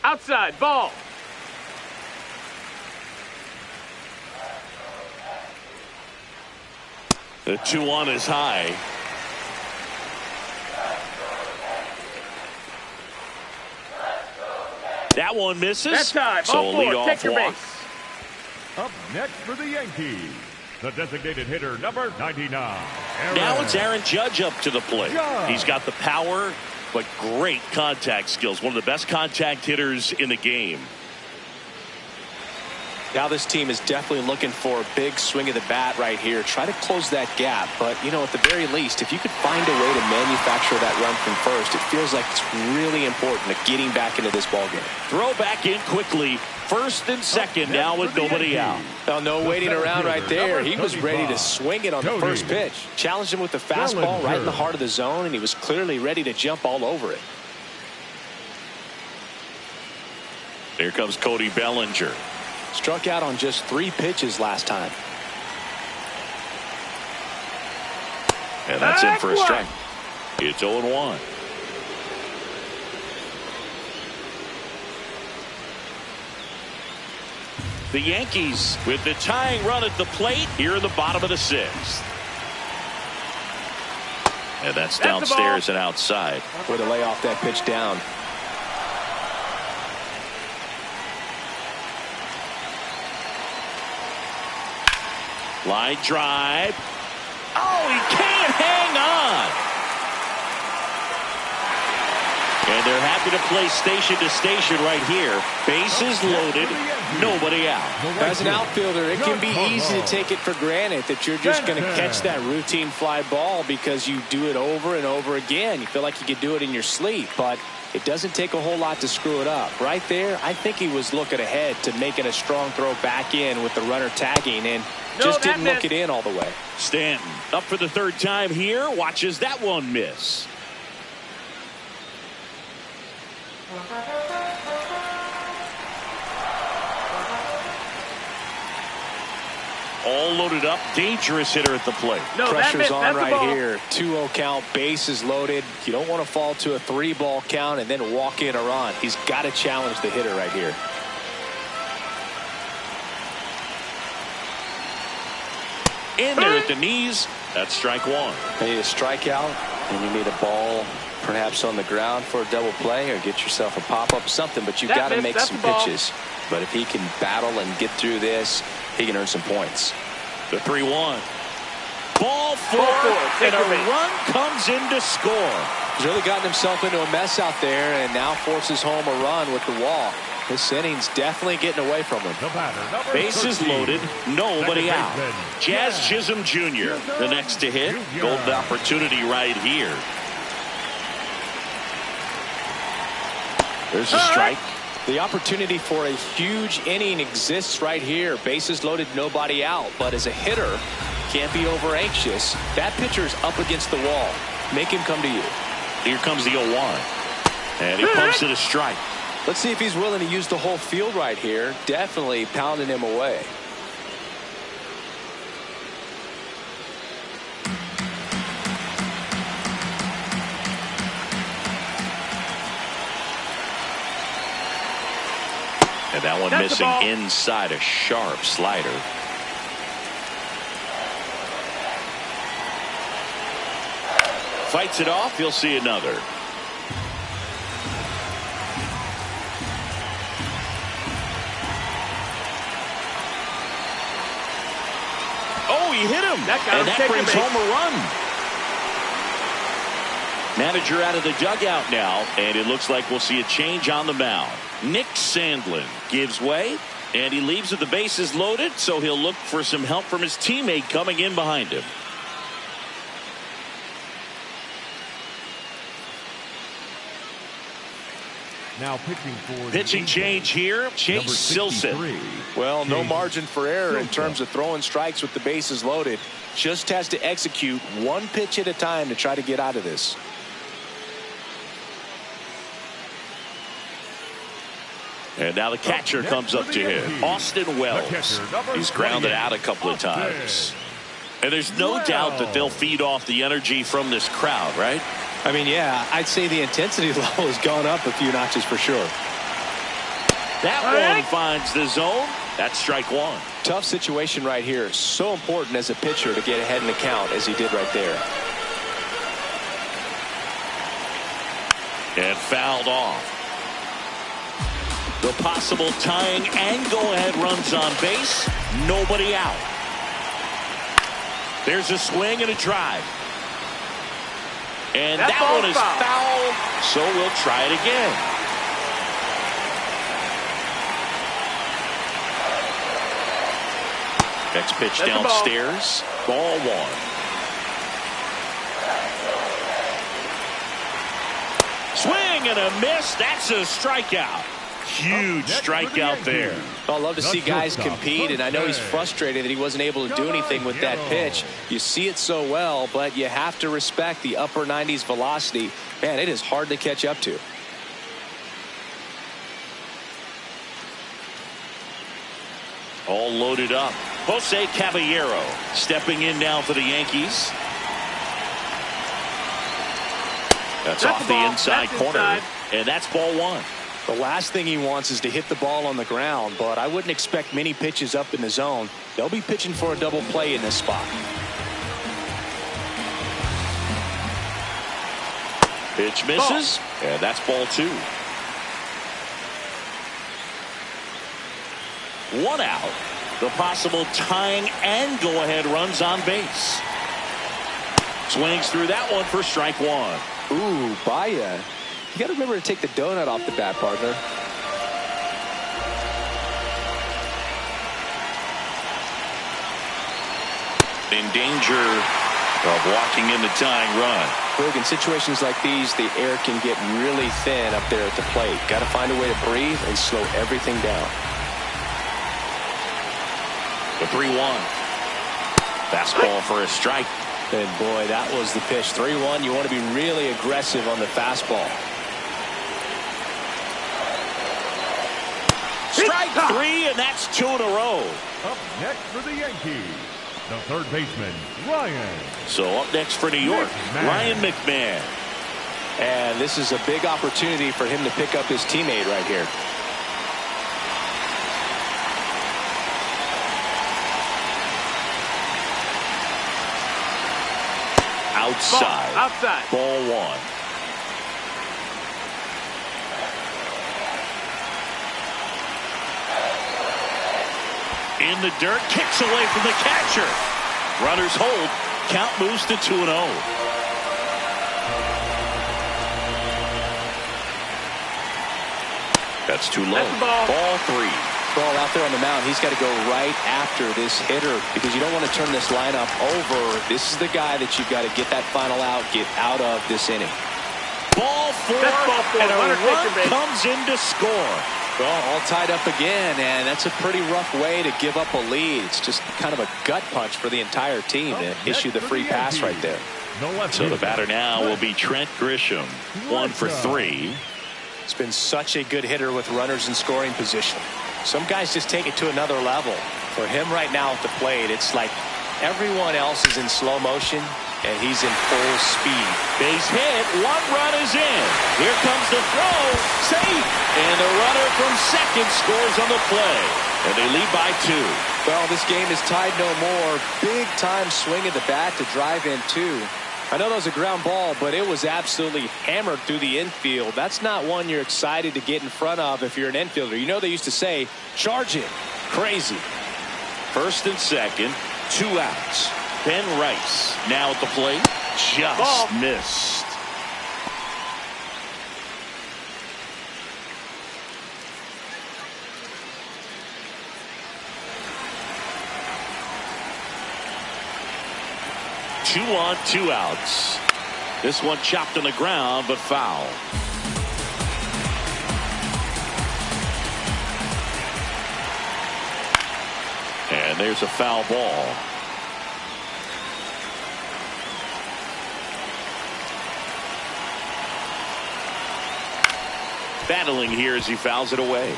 Outside, ball. The 2-1 is high. That one misses. That's time. So a leadoff Take your walk. base. Up next for the Yankees, the designated hitter number 99. Now it's Aaron Judge up to the plate. He's got the power, but great contact skills. One of the best contact hitters in the game. Now this team is definitely looking for a big swing of the bat right here. Try to close that gap. But, you know, at the very least, if you could find a way to manufacture that run from first, it feels like it's really important to getting back into this ballgame. Throw back in quickly. First and second now with nobody out. Well, no waiting around right there. He was ready to swing it on the first pitch. Challenged him with the fastball right in the heart of the zone, and he was clearly ready to jump all over it. Here comes Cody Bellinger. Struck out on just 3 pitches last time. And that's in for a strike. It's 0-1. The Yankees with the tying run at the plate here in the bottom of the 6th. And that's downstairs and outside. Way to lay off that pitch down. Line drive. Oh, he can't hang on. And they're happy to play station to station right here. Bases loaded, nobody out. As an outfielder, it can be easy to take it for granted that you're just going to catch that routine fly ball because you do it over and over again. You feel like you could do it in your sleep, but it doesn't take a whole lot to screw it up. Right there, I think he was looking ahead to making a strong throw back in with the runner tagging and just didn't look it in all the way. Stanton up for the 3rd time here. Watches that one miss. All loaded up. Dangerous hitter at the plate. Pressure's on right here. 2-0 count. Bases loaded. You don't want to fall to a 3-ball count and then walk in a run. He's got to challenge the hitter right here. In there at the knees. That's strike 1. You need a strikeout, and you need a ball perhaps on the ground for a double play, or get yourself a pop-up, something, but you've got to make some pitches. But if he can battle and get through this, he can earn some points. The 3-1. Ball four, and a run comes in to score. He's really gotten himself into a mess out there and now forces home a run with the walk. This inning's definitely getting away from him. Bases loaded, nobody out. Jazz Chisholm Jr., the next to hit. Golden opportunity right here. There's a strike. The opportunity for a huge inning exists right here. Bases loaded, nobody out. But as a hitter, can't be over anxious. That pitcher's up against the wall. Make him come to you. Here comes the 0-1. And he pumps it a strike. Let's see if he's willing to use the whole field right here. Definitely pounding him away. And that one missing inside, a sharp slider. Fights it off. You'll see another. Oh, he hit him. And that brings home a run. Manager out of the dugout now, and it looks like we'll see a change on the mound. Nick Sandlin gives way, and he leaves with the bases loaded, so he'll look for some help from his teammate coming in behind him. Now pitching change here, Chase Silson. Well, no margin for error in terms of throwing strikes with the bases loaded. Just has to execute one pitch at a time to try to get out of this. And now the catcher comes up to him, Austin Wells. He's grounded out a couple of times. And there's no doubt that they'll feed off the energy from this crowd, right? I mean, yeah, I'd say the intensity level has gone up a few notches for sure. That one finds the zone. That's strike one. Tough situation right here. So important as a pitcher to get ahead in the count as he did right there. And fouled off. The possible tying and go-ahead runs on base. Nobody out. There's a swing and a drive. And that one is foul, so we'll try it again. Next pitch downstairs. Ball one. Swing and a miss. That's a strikeout. Huge strikeout there. I love to see guys compete, and I know he's frustrated that he wasn't able to do anything with that pitch. You see it so well, but you have to respect the upper 90s velocity. Man, it is hard to catch up to. All loaded up. Jose Caballero stepping in now for the Yankees. That's off the inside corner, and that's ball one. The last thing he wants is to hit the ball on the ground, but I wouldn't expect many pitches up in the zone. They'll be pitching for a double play in this spot. Pitch misses, and that's ball two. One out. The possible tying and go-ahead runs on base. Swings through that one for strike one. Ooh, Baya. You got to remember to take the donut off the bat, partner. In danger of walking in the tying run. Berg, in situations like these, the air can get really thin up there at the plate. Got to find a way to breathe and slow everything down. The 3-1. Fastball for a strike. And boy, that was the pitch. 3-1. You want to be really aggressive on the fastball. Strike three, and that's two in a row. Up next for the Yankees, the third baseman, Ryan. So up next for New York, Ryan McMahon. And this is a big opportunity for him to pick up his teammate right here. Outside. Outside. Ball one. In the dirt, kicks away from the catcher. Runners hold. Count moves to 2-0. That's too low. Ball 3. Ball out there on the mound. He's got to go right after this hitter because you don't want to turn this lineup over. This is the guy that you've got to get that final out, get out of this inning. Ball 4, and a run comes in to score. Well, all tied up again, and that's a pretty rough way to give up a lead. It's just kind of a gut punch for the entire team to issue the free pass right there. So the batter now will be Trent Grisham. 1 for 3. It's been such a good hitter with runners in scoring position. Some guys just take it to another level. For him right now at the plate, it's like everyone else is in slow motion, and he's in full speed. Base hit. 1 run is in. Here comes the throw. Safe. And the runner from second scores on the play. And they lead by 2. Well, this game is tied no more. Big time swing at the bat to drive in 2. I know that was a ground ball, but it was absolutely hammered through the infield. That's not one you're excited to get in front of if you're an infielder. You know they used to say, charge it. Crazy. First and second. 2 outs. Ben Rice now at the plate. Just missed. Two on, 2 outs. This one chopped on the ground, but foul. And there's a foul ball. Battling here as he fouls it away.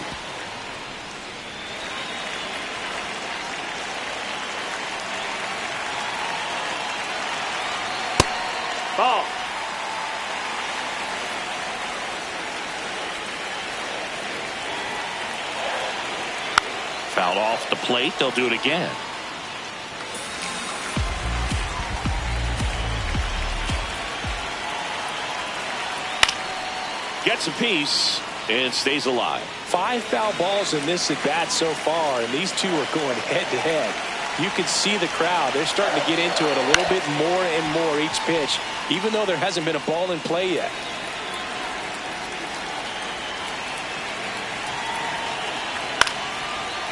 Ball. Fouled off the plate. They'll do it again. Gets a piece and stays alive. 5 foul balls in this at bat so far, and these two are going head to head. You can see the crowd. They're starting to get into it a little bit more and more each pitch, even though there hasn't been a ball in play yet.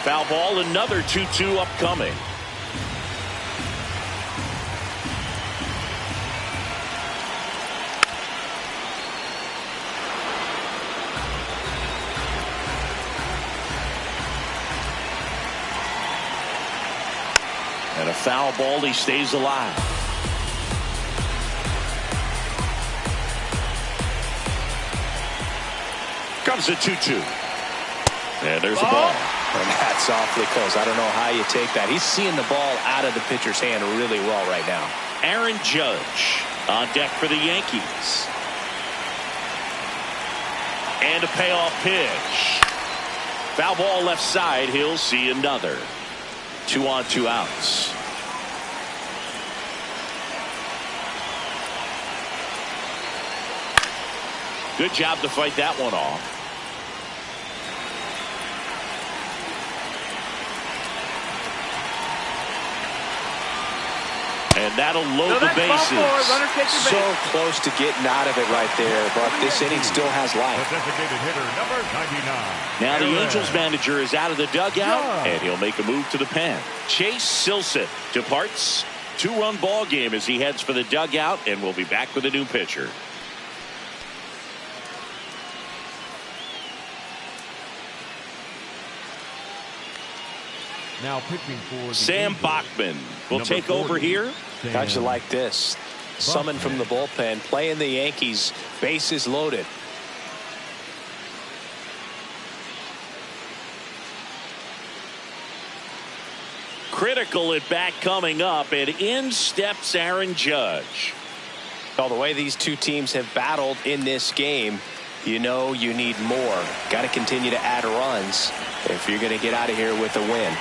Foul ball, another 2-2 upcoming. And a foul ball, he stays alive. Comes a 2-2. And there's a ball. And that's awfully close. I don't know how you take that. He's seeing the ball out of the pitcher's hand really well right now. Aaron Judge on deck for the Yankees. And a payoff pitch. Foul ball left side. He'll see another. 2 on, 2 outs. Good job to fight that one off. And that'll load the bases. So close to getting out of it right there, but this inning still has life. Designated hitter number 99. Now the Angels manager is out of the dugout, and he'll make a move to the pen. Chase Silseth departs. 2-run ball game as he heads for the dugout, and we'll be back with a new pitcher. Now pitching for the Sam Angels, Bachman will number take over 40, here. How'd you like this? Summoned from the bullpen, playing the Yankees, bases loaded. Critical at bat coming up, and in steps Aaron Judge. Well, the way these two teams have battled in this game, you know you need more. Got to continue to add runs if you're going to get out of here with a win.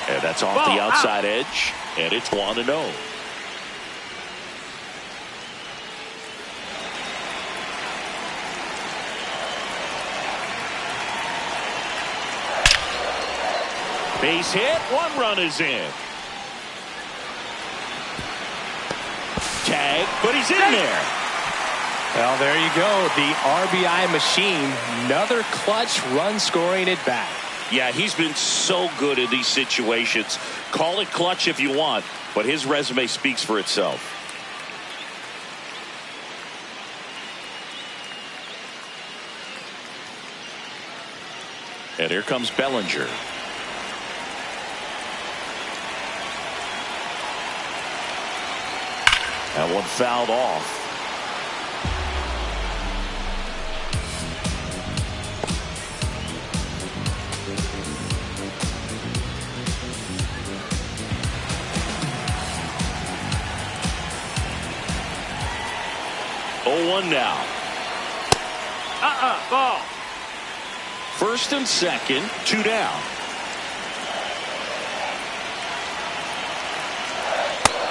And that's off the outside edge, and it's 1-0. Base hit. 1 run is in. Tag, but he's in there. Well, there you go. The RBI machine. Another clutch run scoring at bat. Yeah, he's been so good in these situations. Call it clutch if you want, but his resume speaks for itself. And here comes Bellinger. That one fouled off. Oh, 1 now. Ball. First and second, 2 down.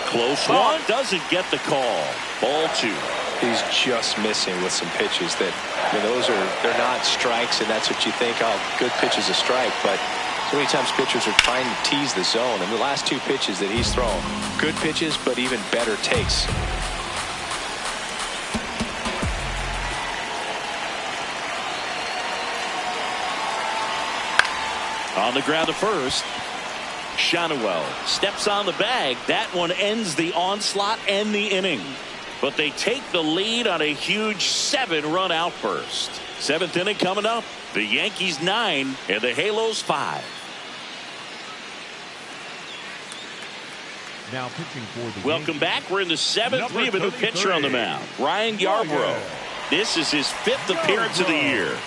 Close one, doesn't get the call. Ball 2. He's just missing with some pitches that, they're not strikes, and that's what you think, oh, good pitch is a strike, but so many times pitchers are trying to tease the zone, and the last 2 pitches that he's thrown, good pitches, but even better takes. On the ground to first. Shonwell steps on the bag. That one ends the onslaught and the inning. But they take the lead on a huge 7-run outburst. 7th inning coming up. The Yankees 9 and the Halos 5. Now pitching for the Welcome back. We're in the 7th. We have a new pitcher on the mound. Ryan Yarbrough. This is his 5th appearance of the year.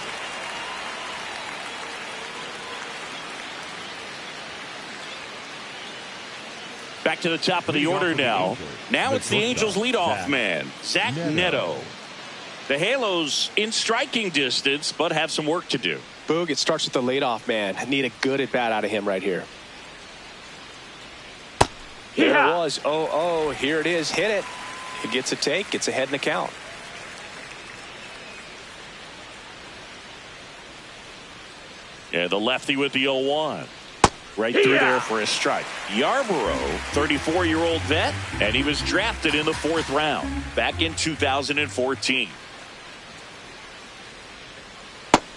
Back to the top of the order now. Now it's the Angels leadoff man, Zach Neto. The Halos in striking distance, but have some work to do. Boog, it starts with the leadoff man. I need a good at bat out of him right here. There it was. Oh, here it is. Hit it. He gets a take, gets ahead in the count. Yeah, the lefty with the 0-1. Right through there for a strike. Yarbrough, 34-year-old vet, and he was drafted in the 4th round back in 2014.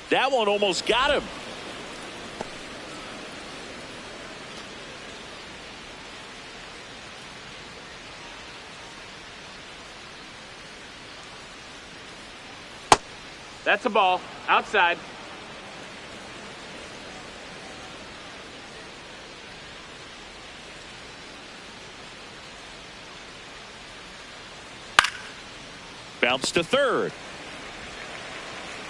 That one almost got him. That's a ball. Outside. Bounce to third.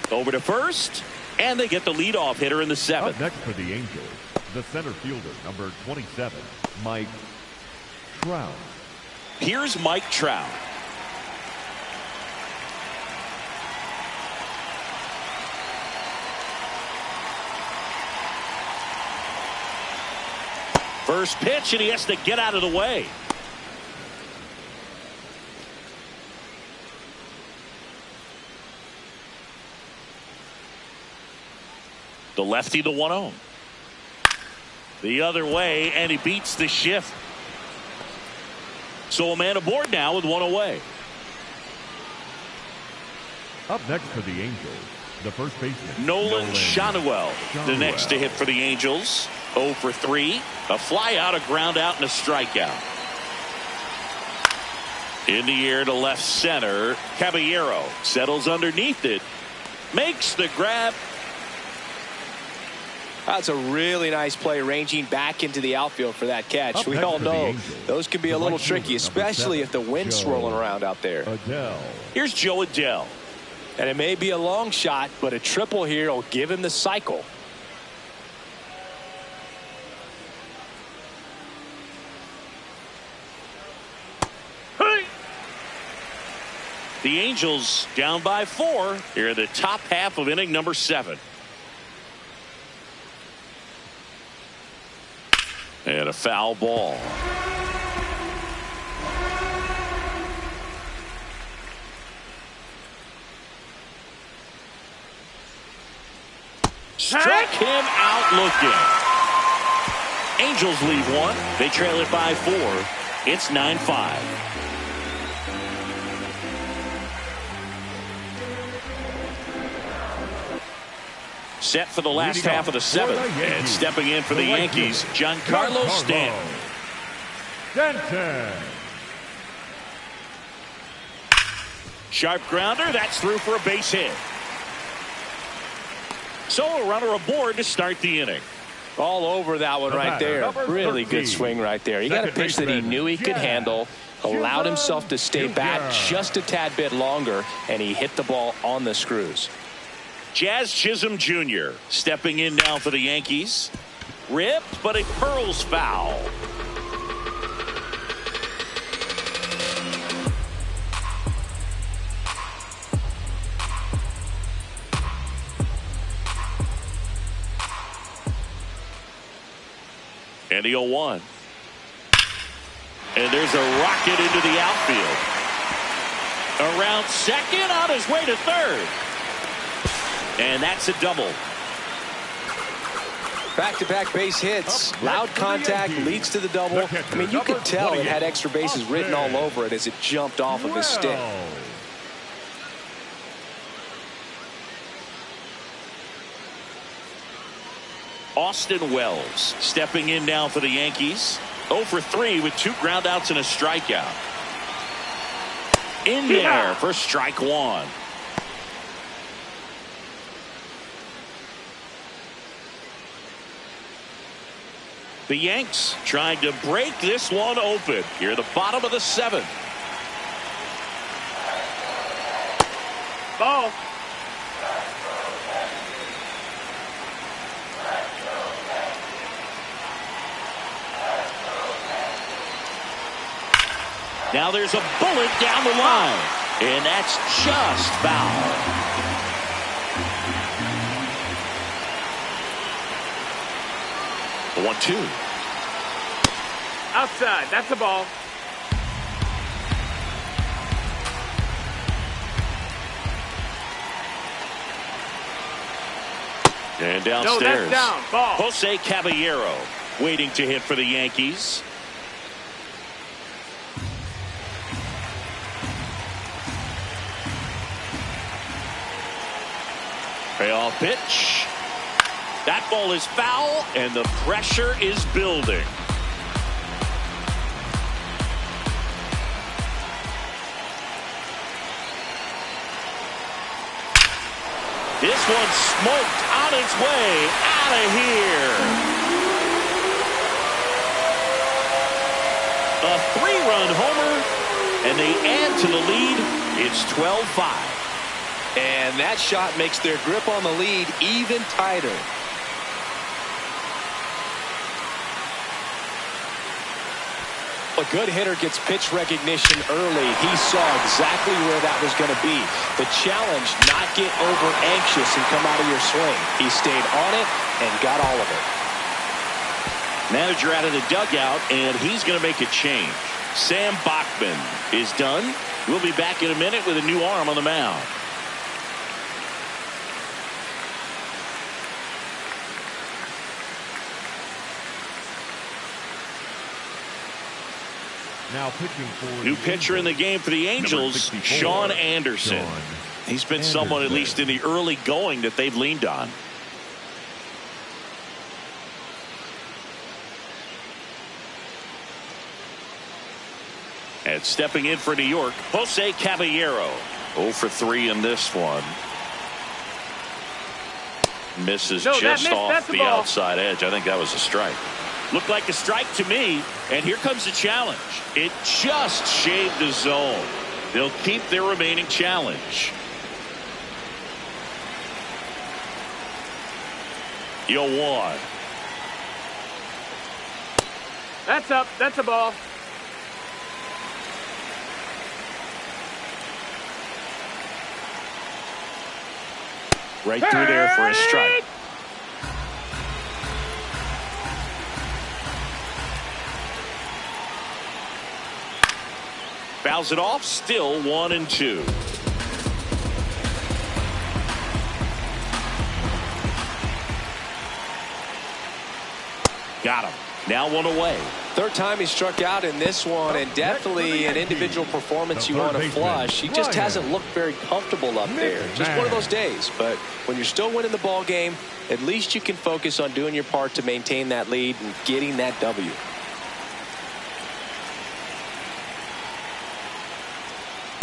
Over to first. And they get the leadoff hitter in the 7th. Up next for the Angels, the center fielder, number 27, Mike Trout. Here's Mike Trout. First pitch, and he has to get out of the way. The lefty, the 1-0. The other way, and he beats the shift. So a man aboard now with 1 away. Up next for the Angels, the first baseman, Nolan Shonwell, the next to hit for the Angels. 0 for 3. A fly out, a ground out, and a strikeout. In the air to left center. Caballero settles underneath it. Makes the grab. That's a really nice play, ranging back into the outfield for that catch. We all know those can be a little tricky, especially if the wind's swirling around out there. Here's Joe Adele. And it may be a long shot, but a triple here will give him the cycle. The Angels down by 4 here in the top half of inning number 7. And a foul ball. Struck him out looking. Angels lead one. They trail it by 4. It's 9-5. Set for the last half of the 7th. And stepping in for the Yankees, Giancarlo Stanton. Sharp grounder. That's through for a base hit. So a runner aboard to start the inning. All over that one right there. Really good swing right there. He got a pitch that he knew he could handle, allowed himself to stay back just a tad bit longer, and he hit the ball on the screws. Jazz Chisholm Jr. stepping in now for the Yankees. Ripped, but it curls foul. And the 0-1. And there's a rocket into the outfield. Around second, on his way to third. And that's a double. Back-to-back base hits. Loud contact leads to the double. I mean, you could tell it had extra bases written all over it as it jumped off of his stick. Austin Wells stepping in now for the Yankees. 0 for 3 with 2 groundouts and a strikeout. In there for strike 1. The Yanks trying to break this one open here at the bottom of the 7th. Ball. Now there's a bullet down the line, and that's just foul. The 1-2. Outside. That's a ball. And downstairs. No, that's down. Ball. Jose Caballero waiting to hit for the Yankees. Payoff pitch. That ball is foul, and the pressure is building. This one's smoked on its way out of here. A 3-run homer, and they add to the lead. It's 12-5. And that shot makes their grip on the lead even tighter. A good hitter gets pitch recognition early. He saw exactly where that was going to be. The challenge, not get over anxious and come out of your swing. He stayed on it and got all of it. Manager out of the dugout, and he's going to make a change. Sam Bachman is done. We'll be back in a minute with a new arm on the mound. Now pitching for new pitcher in the game for the Angels, Sean Anderson. He's been someone, at least in the early going, that they've leaned on. And stepping in for New York, Jose Caballero. 0 for 3 in this one. Misses off the outside edge. I think that was a strike. Looked like a strike to me, and here comes the challenge. It just shaved the zone. They'll keep their remaining challenge. 0-1. That's up. That's a ball. Right through there for a strike. Fouls it off, still 1-2. Got him. Now one away. Third time he struck out in this one, and definitely an individual performance you want to flush. He just hasn't looked very comfortable up there. Just one of those days. But when you're still winning the ball game, at least you can focus on doing your part to maintain that lead and getting that W.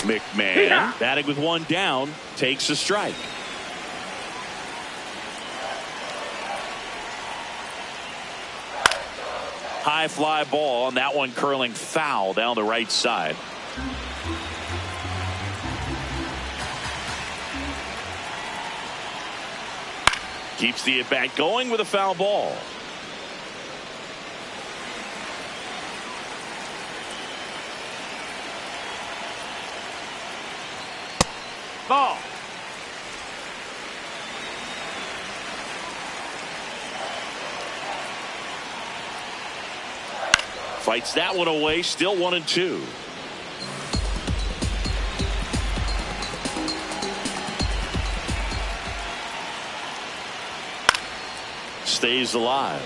McMahon batting with one down, takes a strike. High fly ball, and that one curling foul down the right side. Keeps the at-bat going with a foul ball. Ball. Fights that one away, still 1-2. Stays alive.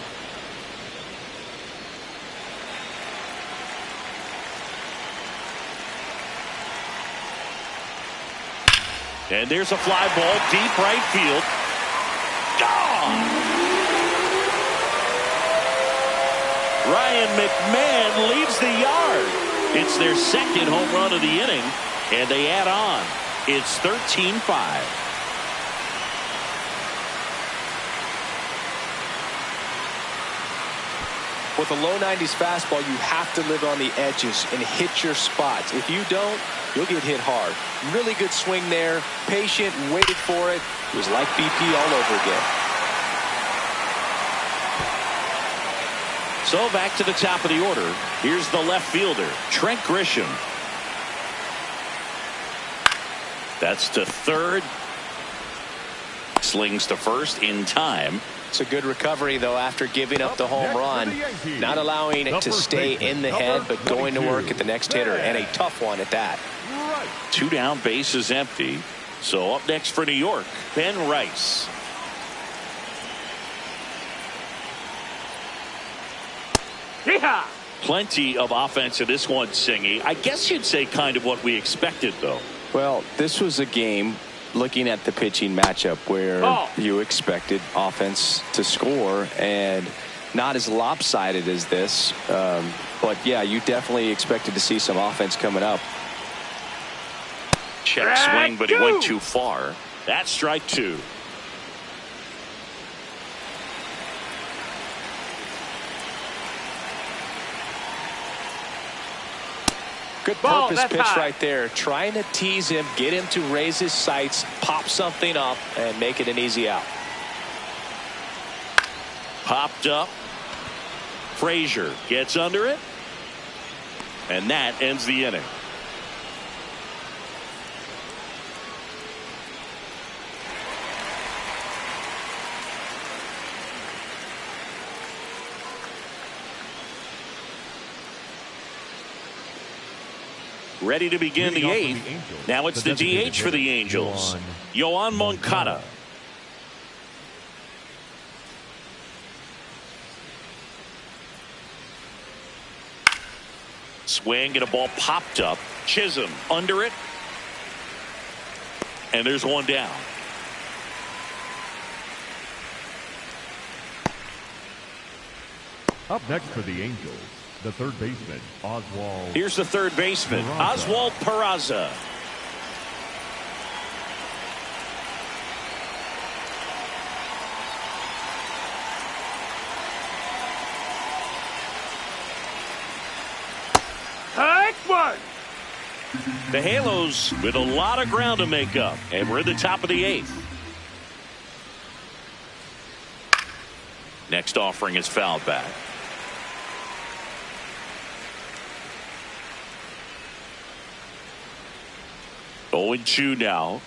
And there's a fly ball deep right field. Gone! Ryan McMahon leaves the yard. It's their second home run of the inning, and they add on. It's 13-5. With a low 90s fastball, you have to live on the edges and hit your spots. If you don't, you'll get hit hard. Really good swing there. Patient, waited for it. It was like BP all over again. So back to the top of the order. Here's the left fielder, Trent Grisham. That's to third. Slings to first in time. It's a good recovery, though, after giving up the home run. Not allowing it to stay in the head, but going to work at the next hitter, and a tough one at that. 2 down, bases empty. So up next for New York, Ben Rice. Yeehaw! Plenty of offense in this one, Singy. I guess you'd say kind of what we expected, though. Well, this was a game, looking at the pitching matchup, where you expected offense to score, and not as lopsided as this. But, yeah, you definitely expected to see some offense coming up. Check swing, but he went too far. That's strike 2. Good purpose pitch right there. Trying to tease him, get him to raise his sights, pop something up, and make it an easy out. Popped up. Frazier gets under it. And that ends the inning. Ready to begin the 8th. Now it's the DH for the Angels. Yoan Moncada. Swing and a ball popped up. Chisholm under it. And there's one down. Up next for the Angels, the third baseman, Oswald. Here's the third baseman, Oswald Peraza. The Halos with a lot of ground to make up, and we're at the top of the 8th. Next offering is fouled back. Oh, 0-2 now.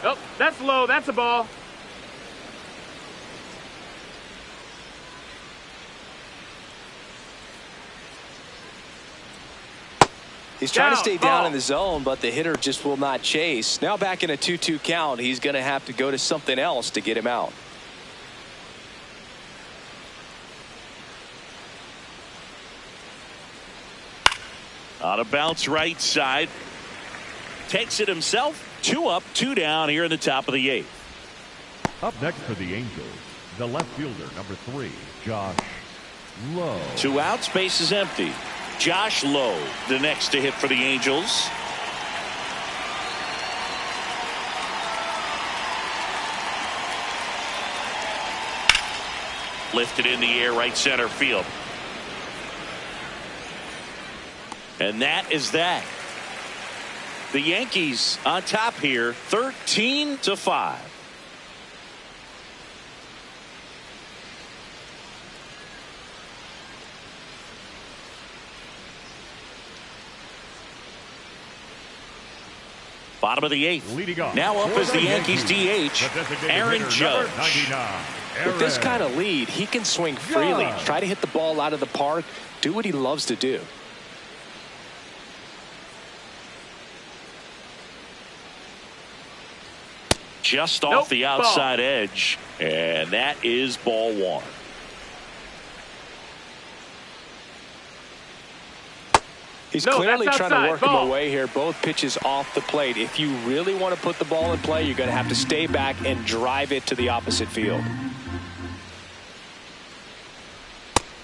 Oh, that's low. That's a ball. He's trying to stay down in the zone, but the hitter just will not chase. Now back in a 2-2 count, he's going to have to go to something else to get him out. On a bounce right side. Takes it himself. 2 up, 2 down here in the top of the 8th. Up next for the Angels, the left fielder, number 3, Josh Lowe. 2 outs, base is empty. Josh Lowe, the next to hit for the Angels. Lifted in the air, right center field. And that is that. The Yankees on top here, 13-5. Bottom of the 8th. Now up is the Yankees DH, Aaron Judge. With this kind of lead, he can swing freely, try to hit the ball out of the park, do what he loves to do. Just off the outside edge, and that is ball 1. He's clearly trying to work him away here. Both pitches off the plate. If you really want to put the ball in play, you're going to have to stay back and drive it to the opposite field.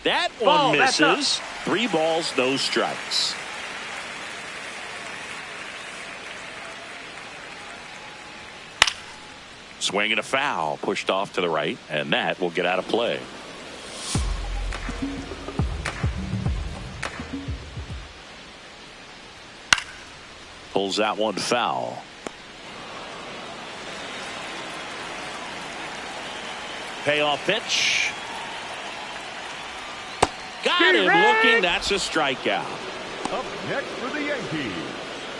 That one misses. 3 balls, no strikes. Swing and a foul, pushed off to the right, and that will get out of play. Pulls that one foul. Payoff pitch. Got him looking. That's a strikeout. Up next for the Yankees,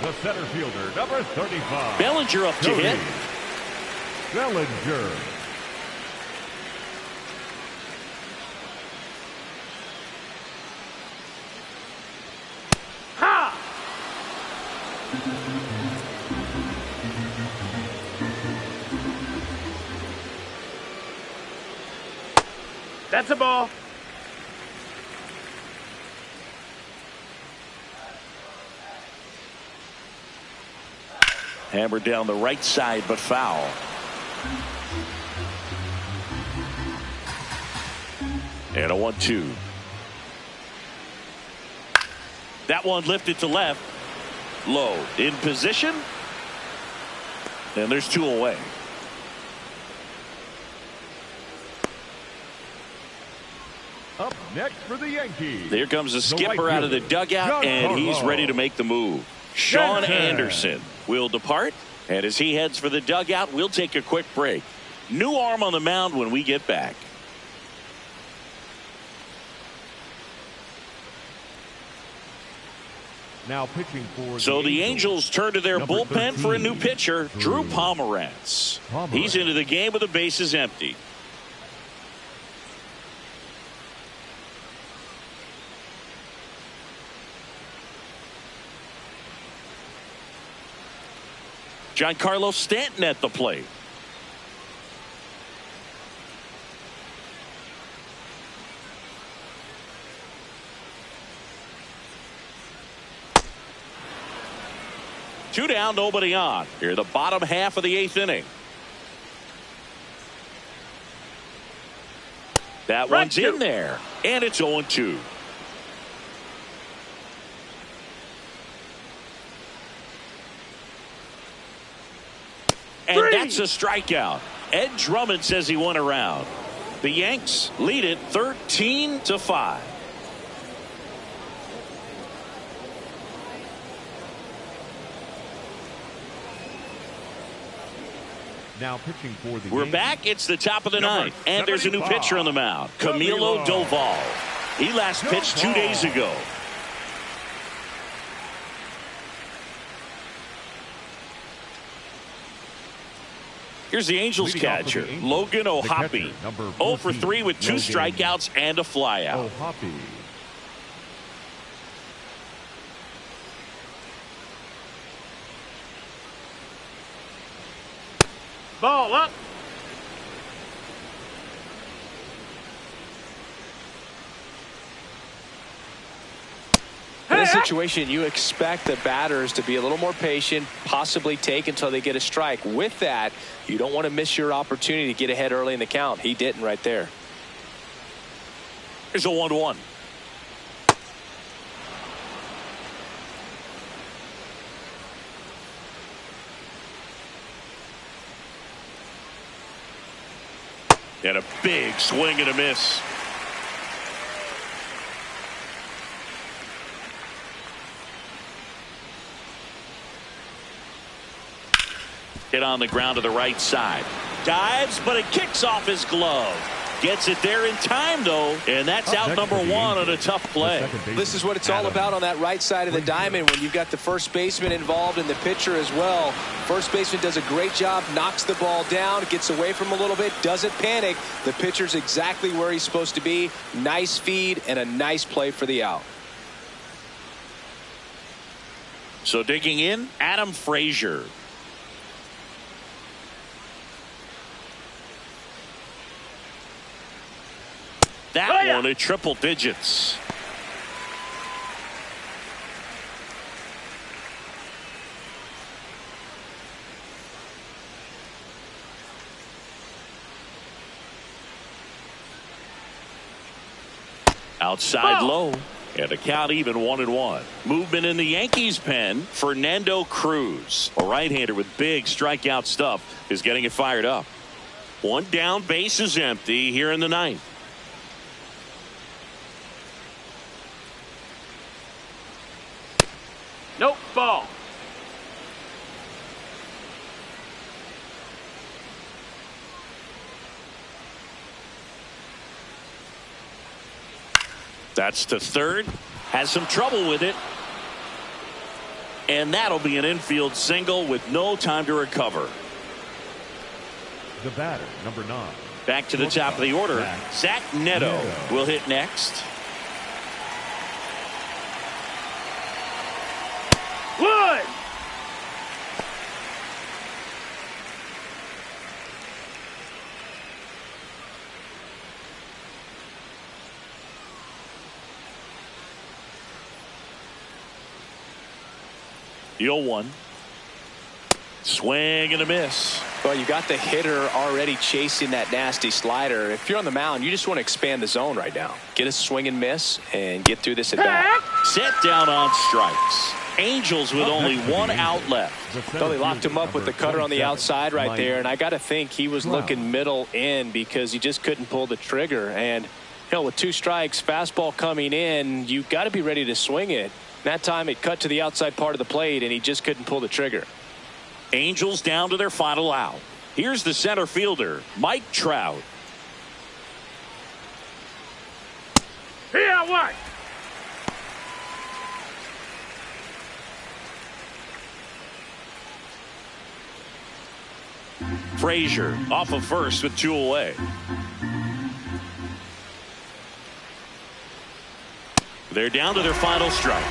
the center fielder, number 35. Bellinger up to hit. Bellinger. Ha! That's a ball. Hammered down the right side, but foul. And a 1-2. That one lifted to left. Low in position. And there's 2 away. Up next for the Yankees. Here comes the skipper out of the dugout, and he's ready to make the move. Sean Anderson will depart, and as he heads for the dugout, we'll take a quick break. New arm on the mound when we get back. Now pitching for so the Angels turn to their bullpen for a new pitcher, Drew Pomeranz. He's into the game with the bases empty. Giancarlo Stanton at the plate. Two down, nobody on. Here, the bottom half of the 8th inning. That one's in there, and it's 0-2. And that's a strikeout. Ed Drummond says he won a round. The Yanks lead it 13-5. Now pitching for the We're Yankees. back. It's the top of the 9th, and there's a new pitcher on the mound, Camilo Doval. He last pitched 2 days ago. Here's the Angels catcher, Logan O'Hoppe. 0 for 3 with 2 strikeouts and a flyout. O'Hoppe. Ball up. Hit a situation you expect the batters to be a little more patient, possibly take until they get a strike. With that, you don't want to miss your opportunity to get ahead early in the count. He didn't right there. Here's a 1-1. And a big swing and a miss. Hit on the ground to the right side. Dives, but it kicks off his glove. Gets it there in time, though, and that's out number one on a tough play. This is what it's all about on that right side of the diamond when you've got the first baseman involved and the pitcher as well. First baseman does a great job, knocks the ball down, gets away from a little bit, doesn't panic. The pitcher's exactly where he's supposed to be. Nice feed and a nice play for the out. So digging in, Adam Frazier. That one at triple digits. Outside low. And a count even 1-1. Movement in the Yankees pen. Fernando Cruz, a right-hander with big strikeout stuff, is getting it fired up. One down, base is empty here in the ninth. Nope, ball. That's to third. Has some trouble with it. And that'll be an infield single with no time to recover. The batter, number 9. Back to the top of the order. Zach Neto will hit next. Wood! The 0-1. Swing and a miss. Well, you got the hitter already chasing that nasty slider. If you're on the mound, you just want to expand the zone right now. Get a swing and miss and get through this at bat. Set down on strikes. Angels with only one out left. Well, they locked him up with the cutter on the outside right there, and I got to think he was looking middle in because he just couldn't pull the trigger. And, you know, with 2 strikes, fastball coming in, you got to be ready to swing it. That time it cut to the outside part of the plate, and he just couldn't pull the trigger. Angels down to their final out. Here's the center fielder, Mike Trout. Here, what? Frazier off of first with 2 away. They're down to their final strike.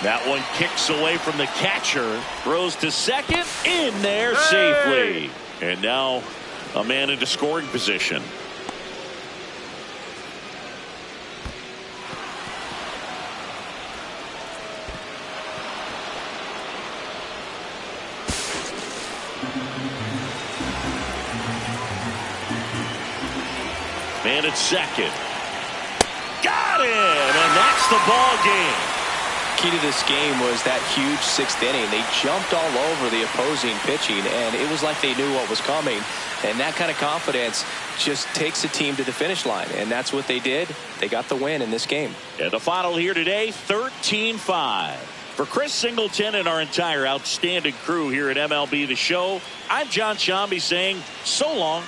That one kicks away from the catcher. Throws to second. In there safely. And now a man into scoring position. Man at second. Got him! And that's the ball game. Key to this game was that huge 6th inning. They jumped all over the opposing pitching, and it was like they knew what was coming. And that kind of confidence just takes a team to the finish line, and that's what they did. They got the win in this game. And the final here today, 13-5. For Chris Singleton and our entire outstanding crew here at MLB The Show, I'm John Shambi saying so long.